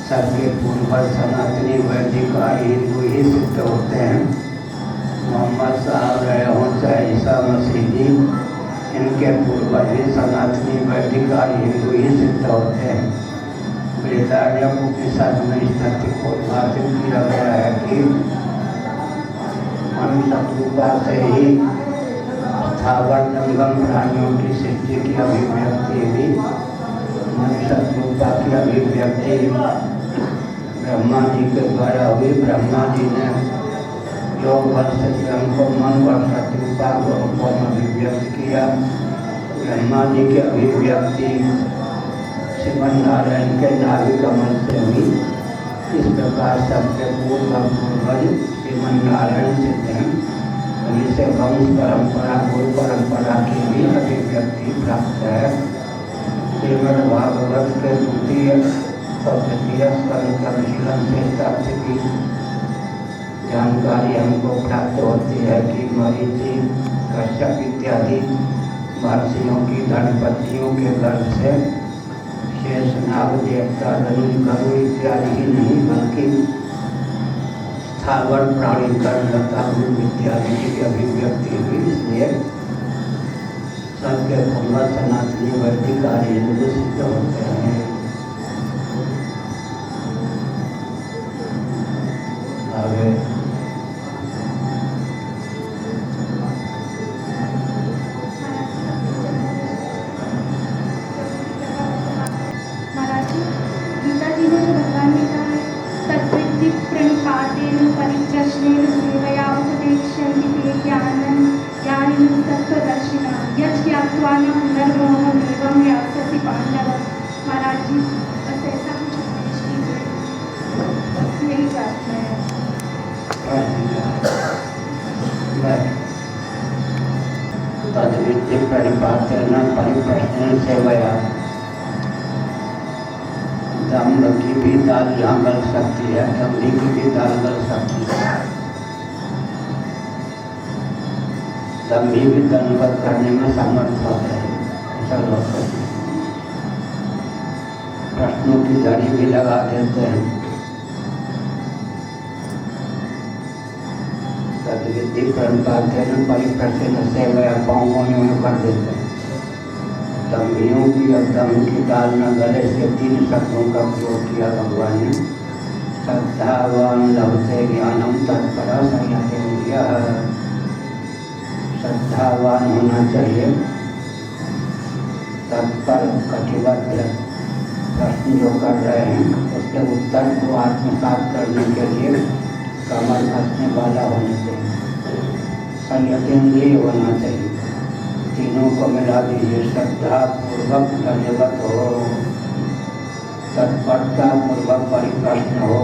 सबके पूर्वज सनातनी वैदिक आर्य हिंदू ही सिद्ध होते हैं। मोहम्मद साहब रहे हों चाहे ईसा मसीह जी, इनके पूर्वज भी सनातनी वैदिक आर्य हिंदू ही सिद्ध होते हैं। बृहदारण्यक उपनिषद में इस तथ्य को उद्घाटित किया गया है कि मनुष्य रूपा से ही स्थावर जंगम प्राणियों की सृष्टि की अभिव्यक्ति भी मनुष्य रूपा की अभिव्यक्ति ब्रह्मा जी के द्वारा हुई। ब्रह्मा जी ने योग बल से स्वयं को मन व शत्रुपा रूपों में अभिव्यक्त किया। ब्रह्मा जी की अभिव्यक्ति श्रीमन नारायण के नाभि कमल से हुई। इस प्रकार सबके पूर्वज श्रीमन नारायण सिद्ध हैं। जिसे वंश परंपरा गुरु परंपरा की भी अभिव्यक्ति प्राप्त है। श्रीमद् भागवत के द्वितीय और तृतीय स्कंद अनुशीलन से तथ्य की जानकारी हमको प्राप्त होती है कि मरीचि कश्यप इत्यादि महर्षियों की धनपतियों के गर्भ से शेषनाग देवता गरुड़ इत्यादि ही नहीं बल्कि स्थावर प्राणी कर्णलता रूप इत्यादि की अभिव्यक्ति हुई। इसलिए सबके पूर्वज सनातनी वैदिक आर्य हिंदू सिद्ध होते हैं। आगे परिप्रश्नेन सेवया उपदेक्ष्यन्ति ते ज्ञानिनः तत्त्वदर्शिनः यत् ज्ञात्वा न पुनर्मोहमेवं यास्यसि पांडव। महाराज जी बस ऐसा कुछ उपदेश कीजिए, यही प्रार्थना है। तद्विद्य परिपातेन परिप्रश्नेन सेवया दम्भ की भी दाल यहाँ गल सकती है, दम्भी की भी दाल गल सकती है। दम्भी भी दंडवत करने में समर्थ होते हैं। ऐसा लोग प्रश्नों की झड़ी भी लगा देते हैं। तद्विधि प्रणपातेन परिप्रश्नेन सेवया पाँव में कर देते हैं। दम्भियों की और दम की दाल न गले से 3 शब्दों का प्रयोग किया भगवान ने। श्रद्धावान लभते ज्ञानम तत्परा संयतेन्द्रियः। श्रद्धावान होना चाहिए, तत्पर कटिबद्ध प्रश्न जो कर रहे हैं उसके उत्तर को आत्मसात करने के लिए कमर कसने वाला होना चाहिए, संयतेन्द्रिय होना चाहिए। तीनों को मिला दीजिए, श्रद्धा पूर्वक धन्यवाद हो, तत्परता पूर्वक परिप्रश्न हो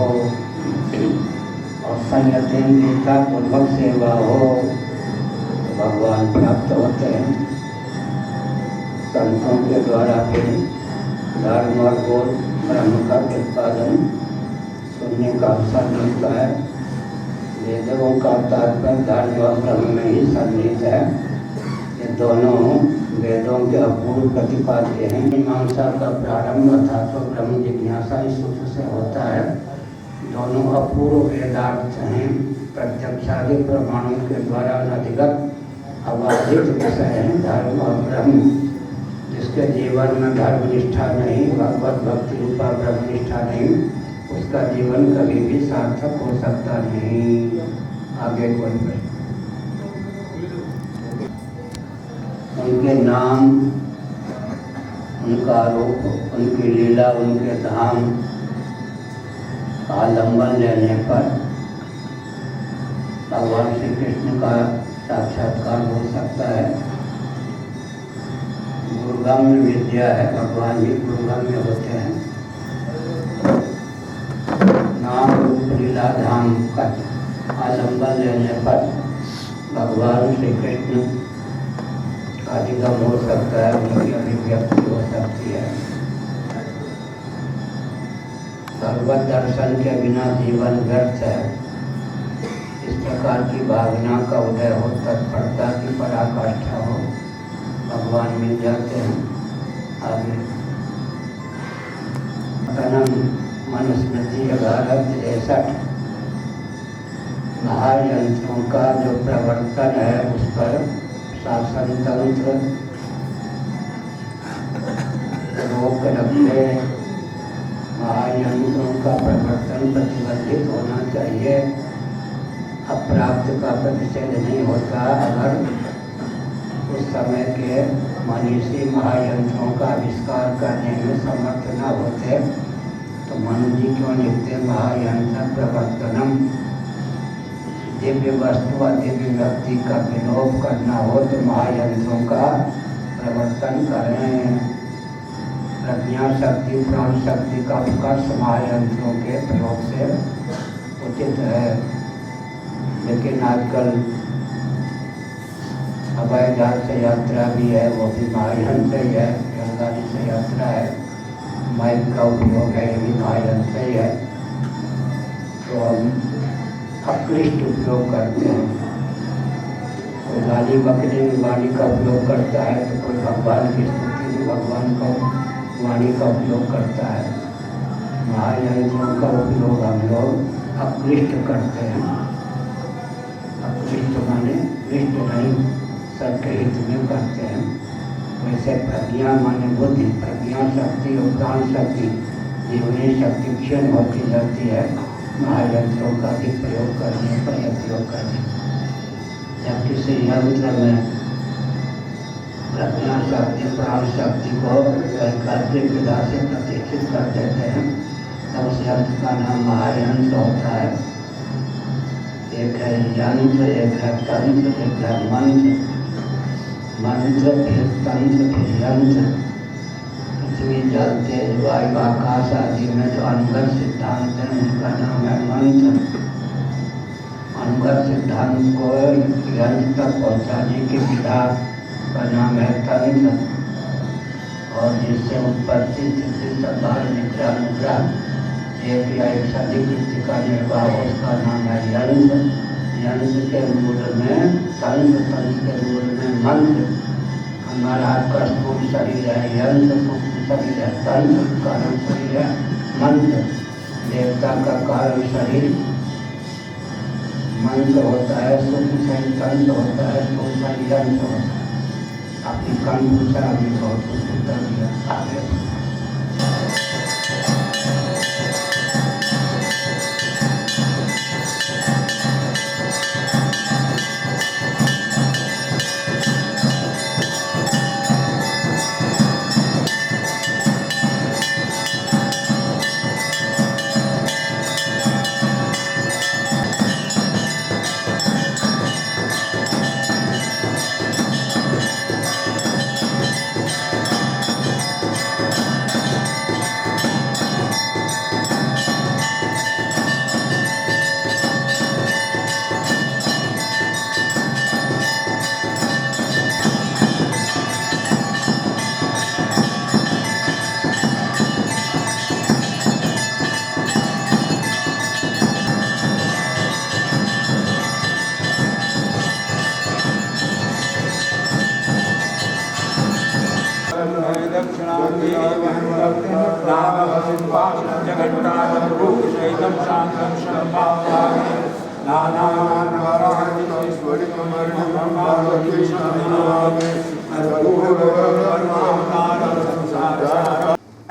और संयतेन्द्रियता पूर्वक सेवा हो, तो भगवान प्राप्त होते हैं। संतों के द्वारा फिर धर्म और बोध ब्रह्म का प्रतिपादन सुनने का अवसर मिलता है। वेदों का तात्पर्य धर्म और ब्रह्म में ही सन्निहित है। ये दोनों वेदों के अपूर्व प्रतिपाद्य हैं। मीमांसा का प्रारंभ अर्थात तो ब्रह्म जिज्ञासा इस सूत्र से होता है। दोनों अपूर्व वेदार्थ हैं, प्रत्यक्षादि प्रमाणों के द्वारा अनधिगत अबाधित विषय हैं। धर्म और ब्रह्म, जिसके जीवन में धर्म निष्ठा नहीं, भगवत भक्ति रूपा ब्रह्म निष्ठा नहीं, उसका जीवन कभी भी सार्थक हो सकता नहीं। आगे कोई प्रश्न? उनके नाम, उनका रूप, उनकी लीला, उनके धाम का आलम्बन लेने पर भगवान श्री कृष्ण का साक्षात्कार हो सकता है। गुरुगम्य विद्या है, भगवान भी गुरुगम्य होते हैं। नाम रूप लीला धाम का आलम्बन लेने पर भगवान श्री कृष्ण अधिगम हो सकता है, उनकी अभिव्यक्ति हो सकती है। भगवत दर्शन के बिना जीवन व्यर्थ है। इस प्रकार की भावना का उदय हो, तत्परता की पराकाष्ठा हो, भगवान मिल जाते हैं। आगे मनुस्मृति 11-63 महायंत्रों का जो प्रवर्तन है उस पर शासन तंत्र रोक रखे। महायंत्रों का प्रवर्तन प्रतिबंधित होना चाहिए। अप्राप्त का प्रतिषेध नहीं होता। अगर उस समय के मनीषी महायंत्रों का आविष्कार करने में समर्थ न होते तो मनु जी क्यों लिखते महायंत्र प्रवर्तनम। दिव्य वस्तु व दिव्य व्यक्ति का विलोप करना हो तो महायंत्रों का प्रवर्तन करें। प्रज्ञा शक्ति, प्राण शक्ति का उत्कर्ष महायंत्रों के प्रयोग से उचित है। लेकिन आजकल हवाई जहाज से यात्रा भी है, वो भी महायंत्र ही है। रेलगाड़ी से यात्रा है, माइक का उपयोग है, ये भी महायंत्र ही है। तो हम अक्लिष्ट उपयोग करते हैं। कोई गाली बकने में वाणी का उपयोग करता है तो कोई भगवान की स्तुति में भगवान को वाणी का उपयोग करता है। महायंत्रों का उपयोग हम लोग अक्लिष्ट करते हैं। अक्लिष्ट माने क्लिष्ट नहीं, सबके हित में करते हैं। वैसे प्रज्ञा माने बुद्धि, प्रज्ञा शक्ति और प्राण शक्ति, जीवनी शक्ति क्षीण होती जाती है महायंत्रों का अधिक प्रयोग करने पर या प्रयोग करने। जब किसी यंत्र में प्रज्ञा शक्ति, प्राण शक्ति को वैकल्पिक विधा से प्रतिष्ठित कर देते हैं तब उस यंत्र का नाम महायंत्र होता है। एक है यंत्र, एक है तंत्र, एक है मंत्र। मंत्र फिर तंत्र फिर यंत्र। पृथ्वी जल तेज वायु आकाश आदि में जो अनुगत सिद्धांत है उनका नाम है मंत्र। अनुगत सिद्धांत को यंत्र तक पहुँचाने की विधा का नाम है तंत्र। और जिससे उत्पत्ति स्थिति संभाल निद्रा अनुग्रह एक या एक से अधिक वृत्ति का निर्वाह उसका नाम है यंत्र। यंत्र के मूल में तंत्र, तंत्र के मूल में मंत्र। हमारा आपका स्थूल शरीर है यंत्र, सूक्ष्म शरीर है तंत्र, कारण शरीर है मंत्र। देवता का कारण शरीर मंत्र होता है, सूक्ष्म शरीर तंत्र होता है, स्थूल शरीर यंत्र होता है। आपकी कंठ से अभी बहुत कुछ उत्तर दिया आगे।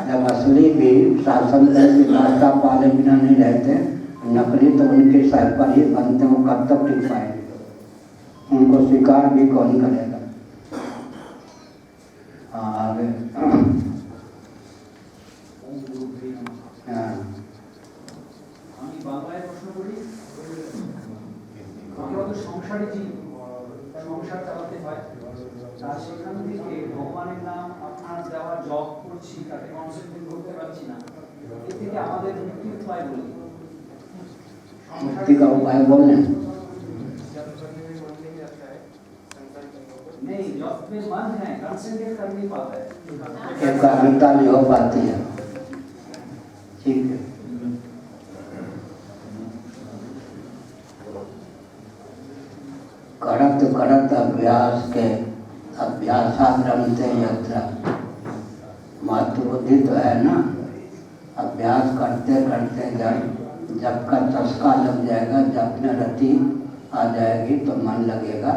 जब असली भी शासन की रास्ता पाले बिना नहीं रहते, नकली तो उनके सर पर ही बनते, वो कब तक टिक पाएंगे? उनको स्वीकार भी कौन करेगा? आगे বাংলায় প্রশ্ন করি, আমরা তো সংসারে জীব, সংসার চালাতে হয়, আর সেখান থেকে ভগবানের নাম আপনার দেওয়া জপ করছি, তাতে কনসেন্ট্রেট করতে পারছি না, এর থেকে আমাদের মুক্তির উপায় বলি। मुक्ति का उपाय बोलने नहीं, जप में मन है, कंसंट्रेट कर नहीं पाता है, एकाग्रता नहीं हो पाती है। ठीक है, करत करत अभ्यास के अभ्यासाद्रमते यत्र, मातृबुद्धि तो है ना। अभ्यास करते करते जब का चस्का लग जाएगा, जब में रति आ जाएगी तो मन लगेगा।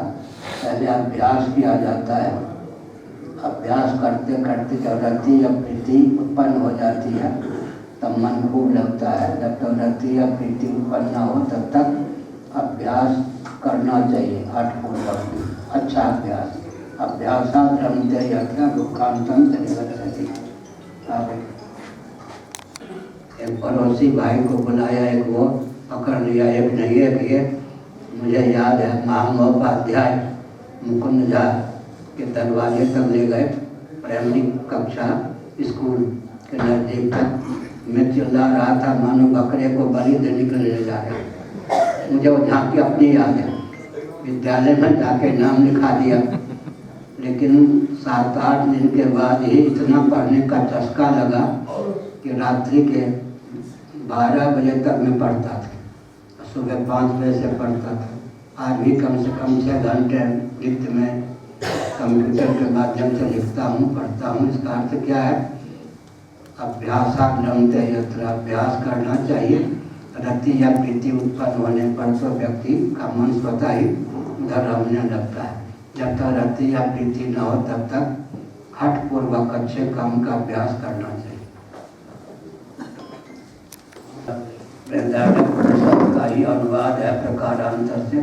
पहले अभ्यास किया जाता है, अभ्यास करते करते जब रति या प्रीति उत्पन्न हो जाती है तब मन खूब लगता है। जब तक रति या प्रीति उत्पन्न न हो तब तक अभ्यास करना चाहिए, हठपूर्वक अच्छा अभ्यास। अभ्यासाद्रमते यत्र दुःखांतं निवर्तयति। एक पड़ोसी भाई को बुलाया, एक वो पकड़ लिया, एक नहीं एक ये मुझे याद है महामहोपाध्याय मुकुंद झा के दरवाजे तक ले गए, प्राइमरी कक्षा स्कूल के नज़दीक तक। मैं चिल्ला रहा था मानो बकरे को बलि देने के लिए जा रहा। मुझे वो झांकी अपनी याद है, विद्यालय में जाके नाम लिखा दिया, लेकिन 7-8 दिन के बाद ही इतना पढ़ने का चस्का लगा कि रात्रि के 12 बजे तक मैं पढ़ता था, सुबह 5 बजे से पढ़ता था। आज भी कम से कम 6 घंटे नित्य में कंप्यूटर के माध्यम से लिखता हूँ, पढ़ता हूँ। इसका अर्थ क्या है? अभ्यासाद्रमते यत्र, अभ्यास करना चाहिए। रति या प्रीति उत्पन्न होने पर तो व्यक्ति का मन स्वतः ही उधर रमने लगता है। जब तक रति या प्रीति न हो तब तक हठपूर्वक अच्छे काम का अभ्यास करना चाहिए। का ही अनुवाद है प्रकारांतर से।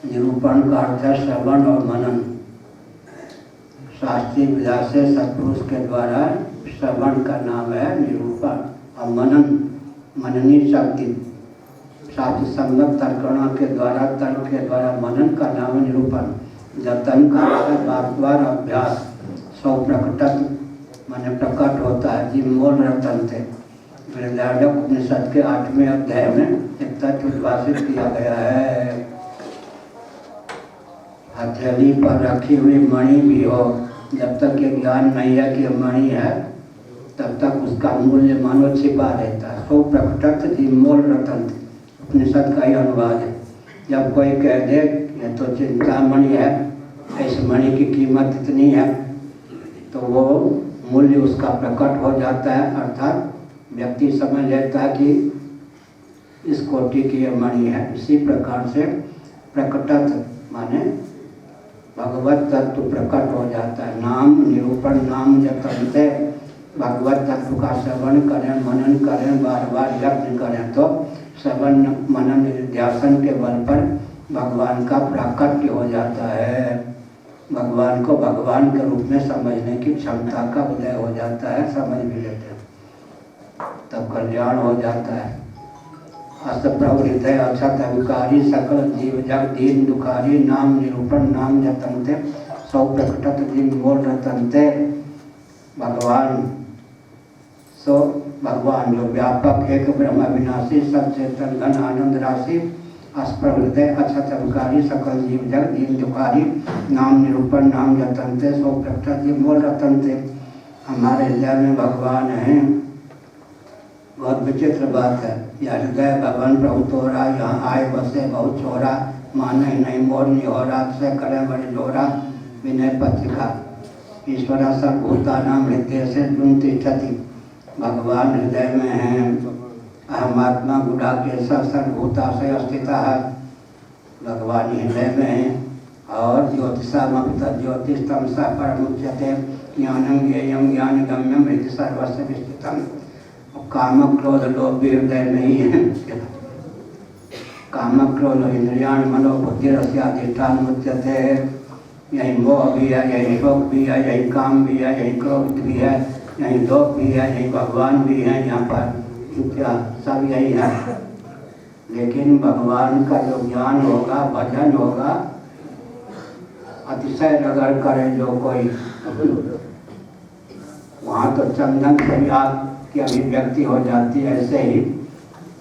निरूपण का अर्थ है श्रवण और मनन। शास्त्रीय विधा से सत्पुरुष के द्वारा श्रवण का नाम है निरूपण, और मनन मननी शक्ति शास्त्र सम्मत तर्कणों के द्वारा, तर्क के द्वारा मनन का नाम है निरूपण। जतन का बार अभ्यास सौ प्रकटत माने प्रकट होता है। जी मोल रतन थे उपनिषद के 8वें अध्याय में एक तथ्य उद्भाषित किया गया है। हथेली पर रखी हुई मणि भी हो, जब तक ये ज्ञान नहीं है कि मणि है तब तक उसका मूल्य मानो छिपा रहता है। सो प्रकटत जी मोल रतन उपनिषद का ही अनुवाद है। जब कोई कह दे ये तो चिंतामणि है, इस मणि की कीमत इतनी है, तो वो मूल्य उसका प्रकट हो जाता है। अर्थात व्यक्ति समझ लेता है कि इस कोटि की यह मणि है। इसी प्रकार से प्रकटत माने भगवत तत्व प्रकट हो जाता है। नाम निरूपण नाम जपते भगवत तत्व का श्रवण करें, मनन करें, बार बार यत्न करें तो श्रवण मनन निध्यासन के बल पर भगवान का प्राकट्य हो जाता है। भगवान को भगवान के रूप में समझने की क्षमता का उदय हो जाता है, समझ भी लेते हैं, तब कल्याण हो जाता है। अस्त प्रवृत्ति अक्षत अविकारी सकल जीव जग दीन दुखारी नाम निरूपण नाम जतनते सौ प्रकटत दिन बोल रतनते। भगवान सो भगवान जो व्यापक एक ब्रह्म विनाशी सचेतन घन आनंद राशि अस्प्रवृत्ति अक्षत अविकारी सकल जीव जग दीन दुखारी नाम निरूपण नाम जतनते सौ प्रकटत दिन बोल रतनते। हमारे हृदय में भगवान हैं। बहुत विचित्र बात है। यह हृदय भवन प्रभु तोरा यहाँ आए बसे बहुत छोरा माने नहीं मोर निहोरा से करे बड़े जोरा विनय पत्रिका ईश्वरा सर्वभूता नाम हृदय से तिष्ठति। भगवान हृदय में हैं। अहमात्मा गुड़ा के सर्वभूता से स्थिता है। भगवान हृदय में हैं और ज्योतिषामपित ज्योतिष तमसा परमुच्यते ज्ञानम ज्ञेयम ज्ञान गम्यम हृदय सर्वस्व विस्तृतम। काम क्रोध लोभ भी हृदय में ही है। काम क्रोध इंद्रियाण मनोबुद्धि रस्याधिष्ठान मुच्यते। यही मोह भी है, यही शोक भी है, यही काम भी है, यही क्रोध भी है, यही लोभ भी है, यही भगवान भी है। यहाँ पर क्या सब यही है। लेकिन भगवान का जो ज्ञान होगा, भजन होगा, अतिशय अगर करे जो कोई, वहाँ तो चंदन से आग की अभिव्यक्ति हो जाती है। ऐसे ही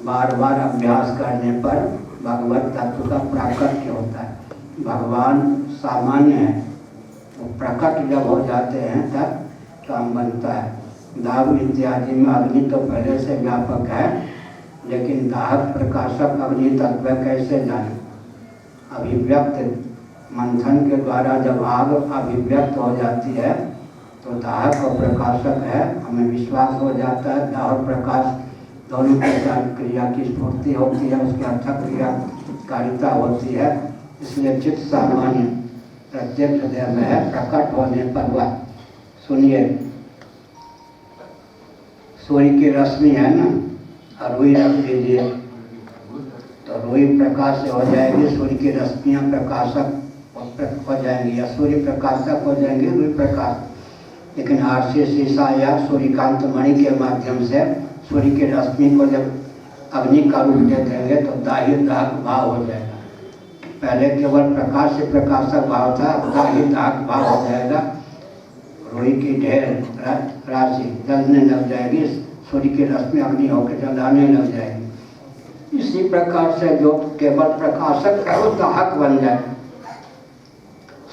बार बार अभ्यास करने पर भगवत तत्व का प्राकट्य होता है। भगवान सामान्य है, वो प्रकट जब हो जाते हैं तब काम बनता है। दाव इत्यादि में अग्नि तो पहले से व्यापक है, लेकिन दाहक प्रकाशक अग्नि तत्व कैसे जाने। अभिव्यक्त मंथन के द्वारा जब आग अभिव्यक्त हो जाती है तो दाहक और प्रकाशक है, हमें विश्वास हो जाता है। दाह और प्रकाश दोनों प्रकार क्रिया की स्फूर्ति होती है, उसकी अर्थक क्रियाकारिता होती है। इसलिए चित्त सामान्य प्रत्येक हृदय में है। प्रकट होने पर वह सुनिए, सूर्य की रश्मि है ना, और रुई रख दीजिए तो रुई प्रकाश से हो जाएगी। सूर्य की रश्मियाँ प्रकाशक हो जाएंगी या सूर्य प्रकाशक हो जाएंगी, रुई प्रकाश। लेकिन आरसी शीशा या सूर्यकांत मणि के माध्यम से सूर्य की रश्मि को जब अग्नि का रूप दे देंगे तो दाहिर दाहक भाव हो जाएगा। पहले केवल प्रकाश से प्रकाशक भाव था, दाहिर दाहक भाव हो जाएगा। रुई की ढेर राशि जलने लग जाएगी, सूर्य की रश्मि अग्नि होकर जलाने लग जाएगी। इसी प्रकार से जो केवल प्रकाशक है वो दाहक बन जाए।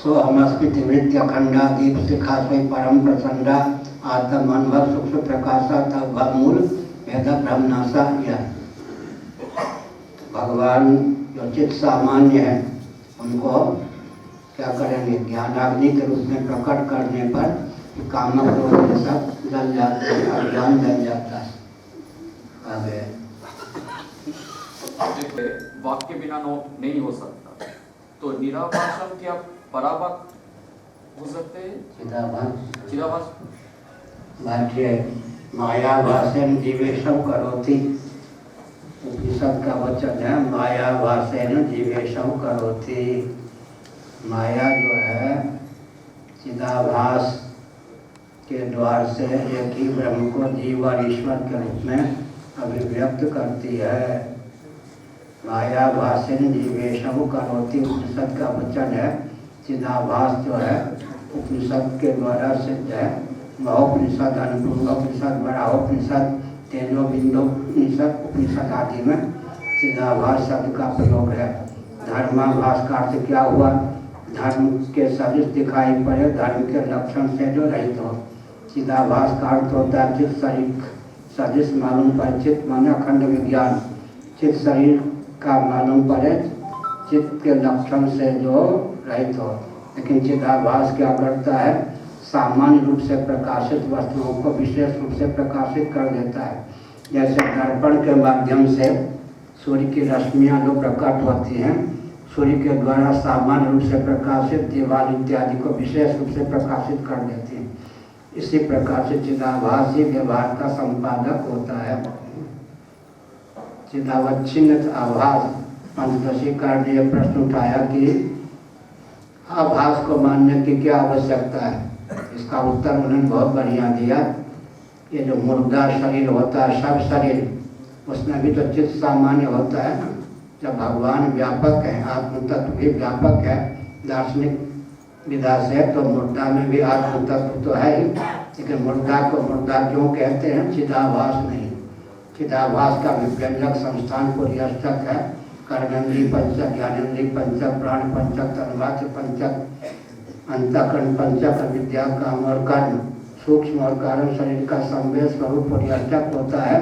सो हमस्मृति वृत्ति अखंडा दीप शिखा से परम प्रचंडा आत्म अनुभव सूक्ष्म प्रकाशा तब मूल वेद ब्रह्मनाशा। यह भगवान जो चित्त सामान्य है उनको क्या करेंगे, ज्ञानाग्नि के रूप में प्रकट करने पर कामक क्रोध सब जल जाते हैं, अज्ञान जल जाता है। आगे वाक्य बिना नहीं हो सकता, तो निराभाषम क्या पराभास हो सकते हैं? चिदाभास बैठिए। मायाभासेन जीवेशम करोति। उपनिषद का वचन है, मायाभासेन जीवेशम करोति। माया जो है चिदाभास के द्वार से एक ही ब्रह्म को जीव और ईश्वर के रूप में अभिव्यक्त करती है। मायाभासेन जीवेशम करोति उपनिषद का वचन है। चिदाभास जो है उपनिषद के द्वारा सिद्ध है। महोपनिषद, अनुपूर्वोपनिषद, बराहोपनिषद, तेजो बिंदु उपनिषद आदि में चिदाभास शब्द का प्रयोग है। धर्माभास का अर्थ क्या हुआ? धर्म के सदृश दिखाई पड़े, धर्म के लक्षण से जो रहित हो। चिदाभास का अर्थ होता है चित्त शरीर सदृश मालूम पड़े। चित्त माने अखंड विज्ञान, चित्त शरीर का मालूम पड़े, चित्त के लक्षण से जो रहित हो। लेकिन चिदाभास क्या करता है? सामान्य रूप से प्रकाशित वस्तुओं को विशेष रूप से प्रकाशित कर देता है। जैसे दर्पण के माध्यम से सूर्य की रश्मियाँ जो प्रकट होती हैं, सूर्य के द्वारा सामान्य रूप से प्रकाशित दीवार इत्यादि को विशेष रूप से प्रकाशित कर देती है। इसी प्रकार से चिदाभास ही व्यवहार का संपादक होता है। चिदावच्छिन्न आभास पंचदशी कार ने यह प्रश्न उठाया कि आभास को मानने की क्या आवश्यकता है। इसका उत्तर उन्होंने बहुत बढ़िया दिया। ये जो मुर्दा शरीर होता है, सब शरीर, उसमें भी तो चित्त सामान्य होता है ना। जब भगवान व्यापक है, आत्म तत्व भी व्यापक है दार्शनिक विधा से, तो मुर्दा में भी आत्म तत्व तो है ही, लेकिन मुर्दा को मुर्दा क्यों कहते हैं? चिदाभास नहीं। चिदाभास का विव्यंजक संस्थान पुर्यष्टक है। कर्मेंद्रीय पंचक, ज्ञानेंद्रीय पंचक, प्राण पंचक, तन्मात्र पंचक, अंतःकरण पंचक, विद्या, काम और कर्म, सूक्ष्म और कारण शरीर का संवेद स्वरूप पुर्यष्टक होता है।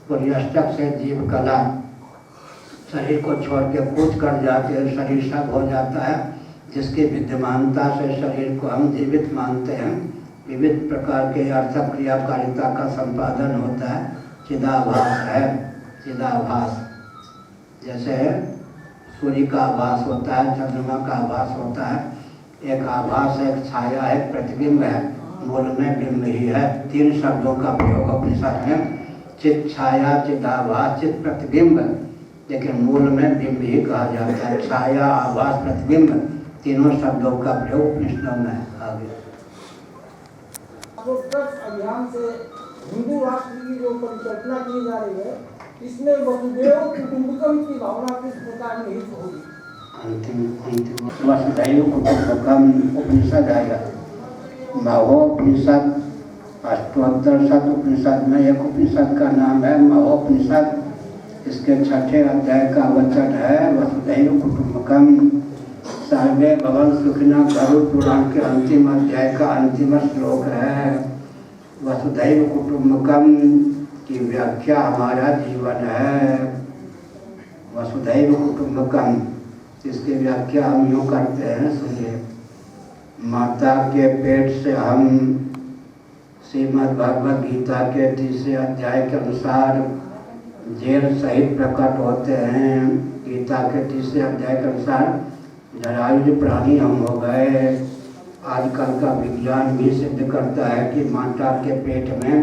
पुर्यष्टक से जीव कला, शरीर को छोड़ के कूच कर जाते हैं, शरीर सब हो जाता है, जिसकी विद्यमानता से शरीर को हम जीवित मानते हैं। विविध प्रकार के अर्थ क्रियाकारिता का संपादन होता है। चिदाभास है। चिदाभास जैसे सूर्य का आभास होता है, चंद्रमा का आभास होता है। एक आभास है, एक छाया है, प्रतिबिंब है, मूल में बिंब ही है। तीन शब्दों का प्रयोग उपनिषद में, चित छाया, चिदाभास, चित प्रतिबिंब, लेकिन मूल में बिंब ही कहा जाता है। छाया, आभास, प्रतिबिंब, तीनों शब्दों का प्रयोग उपनिषदों में है। आगे अभियान से हिंदू राष्ट्र की जो परिकल्पना की जा रही है, इसमें वसुदेव कुटुंबकम की भावना किस प्रकार निहित होगी? अंतिम वसुधैव कुटुंबकम उपनिषद आएगा। महोपनिषद, अष्टोत्तर शत उपनिषद में एक उपनिषद का नाम है महोपनिषद। इसके छठे अध्याय का वचन है वसुधैव कुटुंबकम। सर्वे भवन्तु सुखिनः गरुड़ पुराण के अंतिम अध्याय का अंतिम श्लोक है। वसुधैव कुटुंबकम की व्याख्या हमारा जीवन है। वसुधैव कुटुंबकम, इसकी व्याख्या हम यूँ करते हैं, सुनिए। माता के पेट से हम श्रीमद् भगवद गीता के 3 अध्याय के अनुसार जेल सहित प्रकट होते हैं। गीता के 3 अध्याय के अनुसार जरायुज प्राणी हम हो गए। आजकल का विज्ञान भी सिद्ध करता है कि माता के पेट में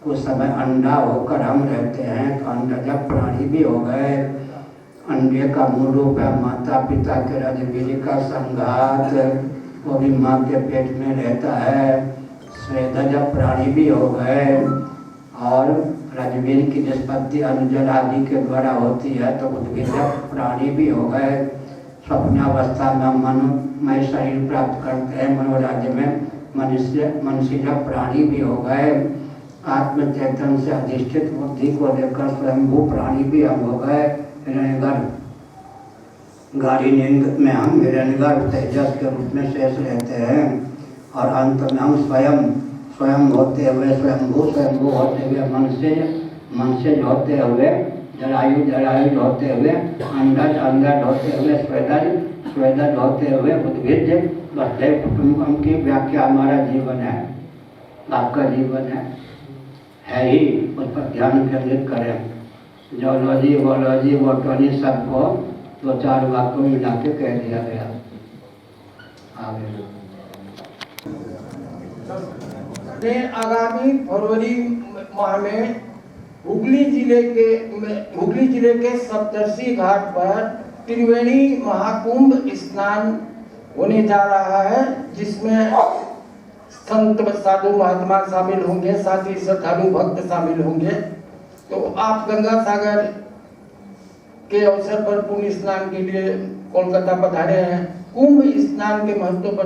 कुछ समय अंडा होकर हम रहते हैं, तो अंडा प्राणी भी हो गए। अंडे का मूल रूप है माता पिता के रजबीज का संघात, वो भी माँ के पेट में रहता है। स्वेदज प्राणी भी हो गए, और रजबीज की निष्पत्ति अनुजल आदि के द्वारा होती है, तो उद्भिज प्राणी भी हो गए। स्वप्नावस्था में मनोमय शरीर प्राप्त करते हैं, मनोराज्य में मनुष्य प्राणी भी हो गए। आत्म चैतन्य से अधिष्ठित बुद्धि को लेकर स्वयंभू प्राणी भी हम हो गए। हिरण्यगर्भ, गाढ़ी नींद में हम हिरण्यगर्भ तेजस के रूप में शेष रहते हैं, और अंत में हम स्वयं होते हुए स्वयंभू होते हुए मनुष्य होते हुए जरायुज होते हुए अंडज होते हुए स्वेदज होते हुए उद्भिज वसुधैव कुटुंबकम की व्याख्या हमारा जीवन है, आपका जीवन है ही। उस पर ध्यान केंद्रित करें। जोलॉजी, वोलॉजी, बॉटनी सबको 2-4 वाक्यों में मिला के कह दिया गया। आगे आगामी फरवरी माह में हुगली जिले के सप्तर्षि घाट पर त्रिवेणी महाकुंभ स्नान होने जा रहा है, जिसमें संत साधु महात्मा शामिल होंगे, साथ ही श्रद्धालु भक्त शामिल होंगे। तो आप गंगा सागर के अवसर पर पुण्य स्नान के लिए कोलकाता पधारे हैं। कुंभ स्नान के महत्व पर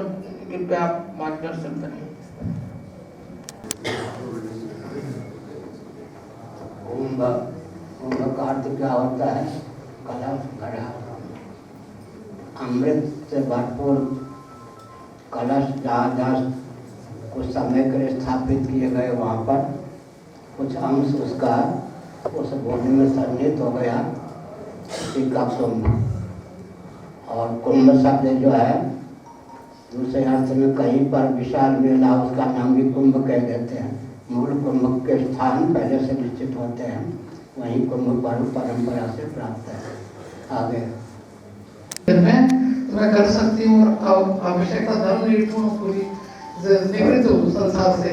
कृपया आप मार्गदर्शन करें। कुंभ का अर्थ क्या होता है? कलश भरा, अमृत से भरपूर कलश जहाँ कुछ समय के लिए स्थापित किए गए, वहाँ पर कुछ अंश उसका उस भूमि में सन्निहित हो गया, उसी का कुंभ। और कुंभ शब्द जो है दूसरे अर्थ में कहीं पर विशाल मेला, उसका नाम भी कुंभ कह देते हैं। मूल कुंभ के स्थान पहले से निश्चित होते हैं, वहीं कुंभ पर्व परंपरा से प्राप्त है। आगे में तो मैं कर सकती हूँ और आवश्यकता धर्म निरूपण पूरी निवृत्त हूँ संसार से,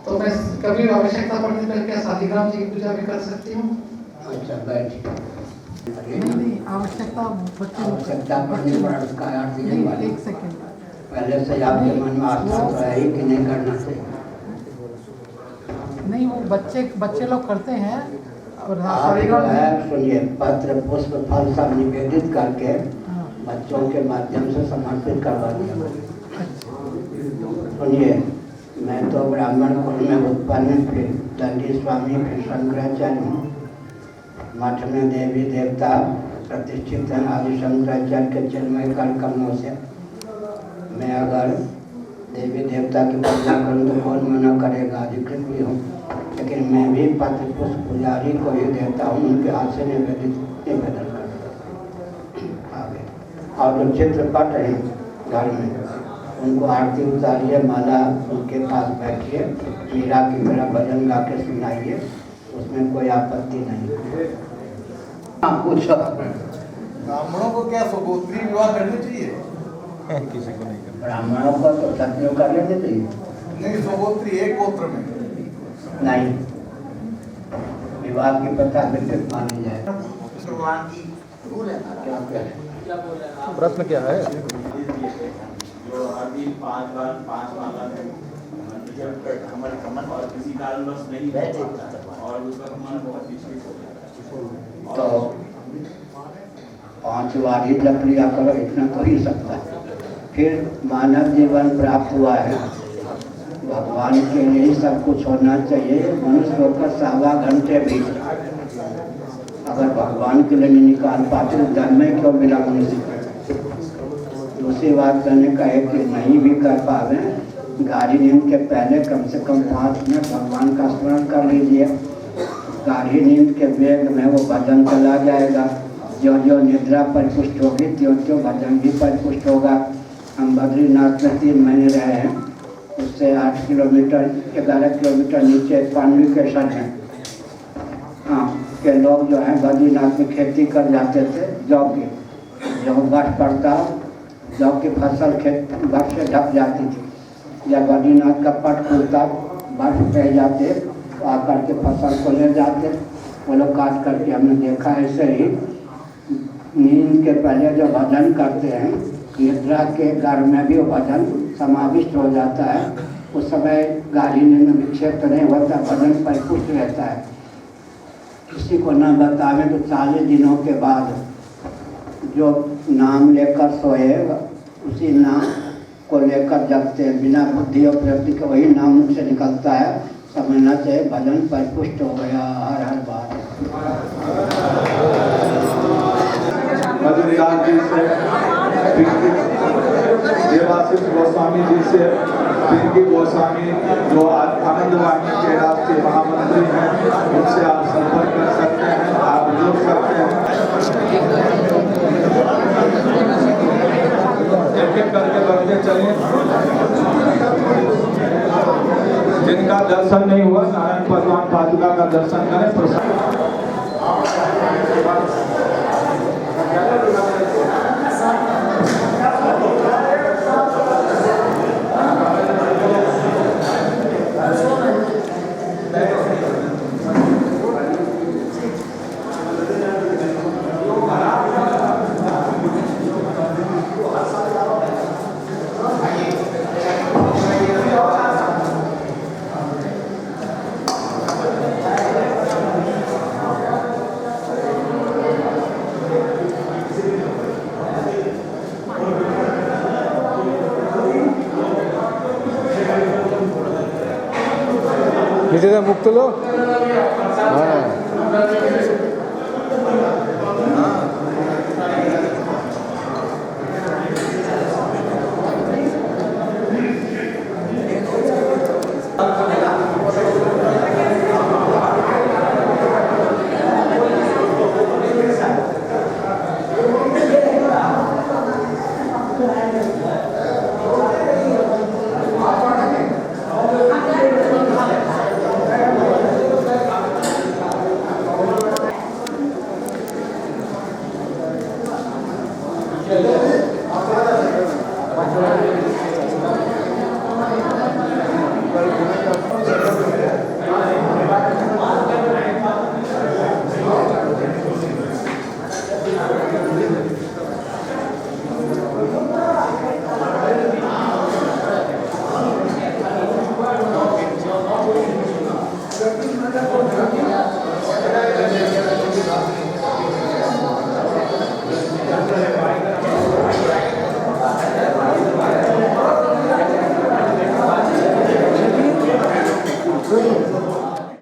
तो मैं कभी आवश्यकता पड़ने पर क्या शालिग्राम जी की पूजा भी कर सकती हूँ? अच्छा बैठ। नहीं, आवश्यकता आवश्यकता पड़ने पर उसका अर्थ नहीं वाली। एक सेकंड, पहले से आपके मन में आस्था तो है ही कि नहीं करना चाहिए। नहीं वो बच्चे लोग करते हैं और आप जो है सुनिए, पत्र पुष्प फल सब निवेदित करके बच्चों के माध्यम से समर्पित करवा दिया। सुनिए, मैं तो ब्राह्मण कुल में उत्पन्न, फिर दंडी स्वामी, फिर शंकराचार्य हूँ। मठ में देवी देवता प्रतिष्ठित हैं आदि शंकराचार्य के चिन्मय कर कमों से। मैं अगर देवी देवता की पूजा करूँ तो कौन मना करेगा, अधिकृत भी हूँ, लेकिन मैं भी पत्र पुष्प पुजारी को ही देता हूँ, उनके हाथ से निवेदन करता आगे। और जो चित्रपट है घर में, उनको आरती उतारिए, माला उनके पास बैठिए, मीरा की तरह भजन गा के सुनाइए, उसमें कोई आपत्ति नहीं। हाँ पूछो। ब्राह्मणों को क्या सगोत्री विवाह करने चाहिए? किसी को नहीं करना। ब्राह्मणों को तो सत्यों कर लेने चाहिए। नहीं, सगोत्री एक गोत्र में नहीं, विवाह की प्रथा बिल्कुल मानी जाए। प्रश्न क्या है? जो हर दिन 5 बार 5 माला कमल और किसी कारणवश नहीं बैठे और उसका मन बहुत विचलित हो जाता है। तो 5 बार ही लकड़ियाँ करो, इतना तो ही सकता है। फिर मानव जीवन प्राप्त हुआ है, भगवान के लिए ही सब कुछ होना चाहिए। मनुष्य होकर 1.25 घंटे भी अगर भगवान के लिए नहीं निकाल पाते तो धर्म में क्यों मिला मनुष्य। दूसरी बात करने का है कि नहीं भी कर पावे, गाड़ी नींद के पहले कम से कम 5 मिनट भगवान का स्मरण कर लीजिए। गाढ़ी नींद के वेग में वो भजन चला जाएगा। जो जो निद्रा परिपुष्ट होगी त्यों त्यों भजन भी परिपुष्ट होगा। हम बद्रीनाथ में 3 महीने रहे हैं, उससे 8 किलोमीटर 11 किलोमीटर नीचे पांडुकेश्वर है। हाँ, के लोग जो हैं बद्रीनाथ में खेती कर जाते थे, जौ की, जब बर्फ पड़ता जौ की फसल खेत बर्फ से ढक जाती थी। जब बद्रीनाथ का पट खुलता बर्फ बह जाते तो आकर के फसल को ले जाते, वो लोग काट करके हमने देखा। ऐसे ही नींद के पहले जो भजन करते हैं, निद्रा के घर में भी वो भजन समाविष्ट हो जाता है। उस समय गाढ़ी नींद में विक्षेप नहीं होता, भजन परिपुष्ट रहता है। किसी को न बतावें तो 40 दिनों के बाद जो नाम लेकर सोए उसी नाम को लेकर जगते हैं, बिना बुद्धि और प्रवृत्ति के वही नाम मुख से निकलता है। समझना चाहिए भजन परिपुष्ट हो गया। हर हर बात बद्रीनाथ जी से, देवाशीष गोस्वामी जी से, पिंकी गोस्वामी जो आनंदवाणी के राष्ट्रीय महामंत्री हैं, उनसे आप संपर्क कर सकते हैं, आप जुड़ सकते हैं। एक एक करके बढ़ते चलिए। जिनका दर्शन नहीं हुआ, नारायण भगवान पादुका का दर्शन करें। प्रसाद मुक्त लो।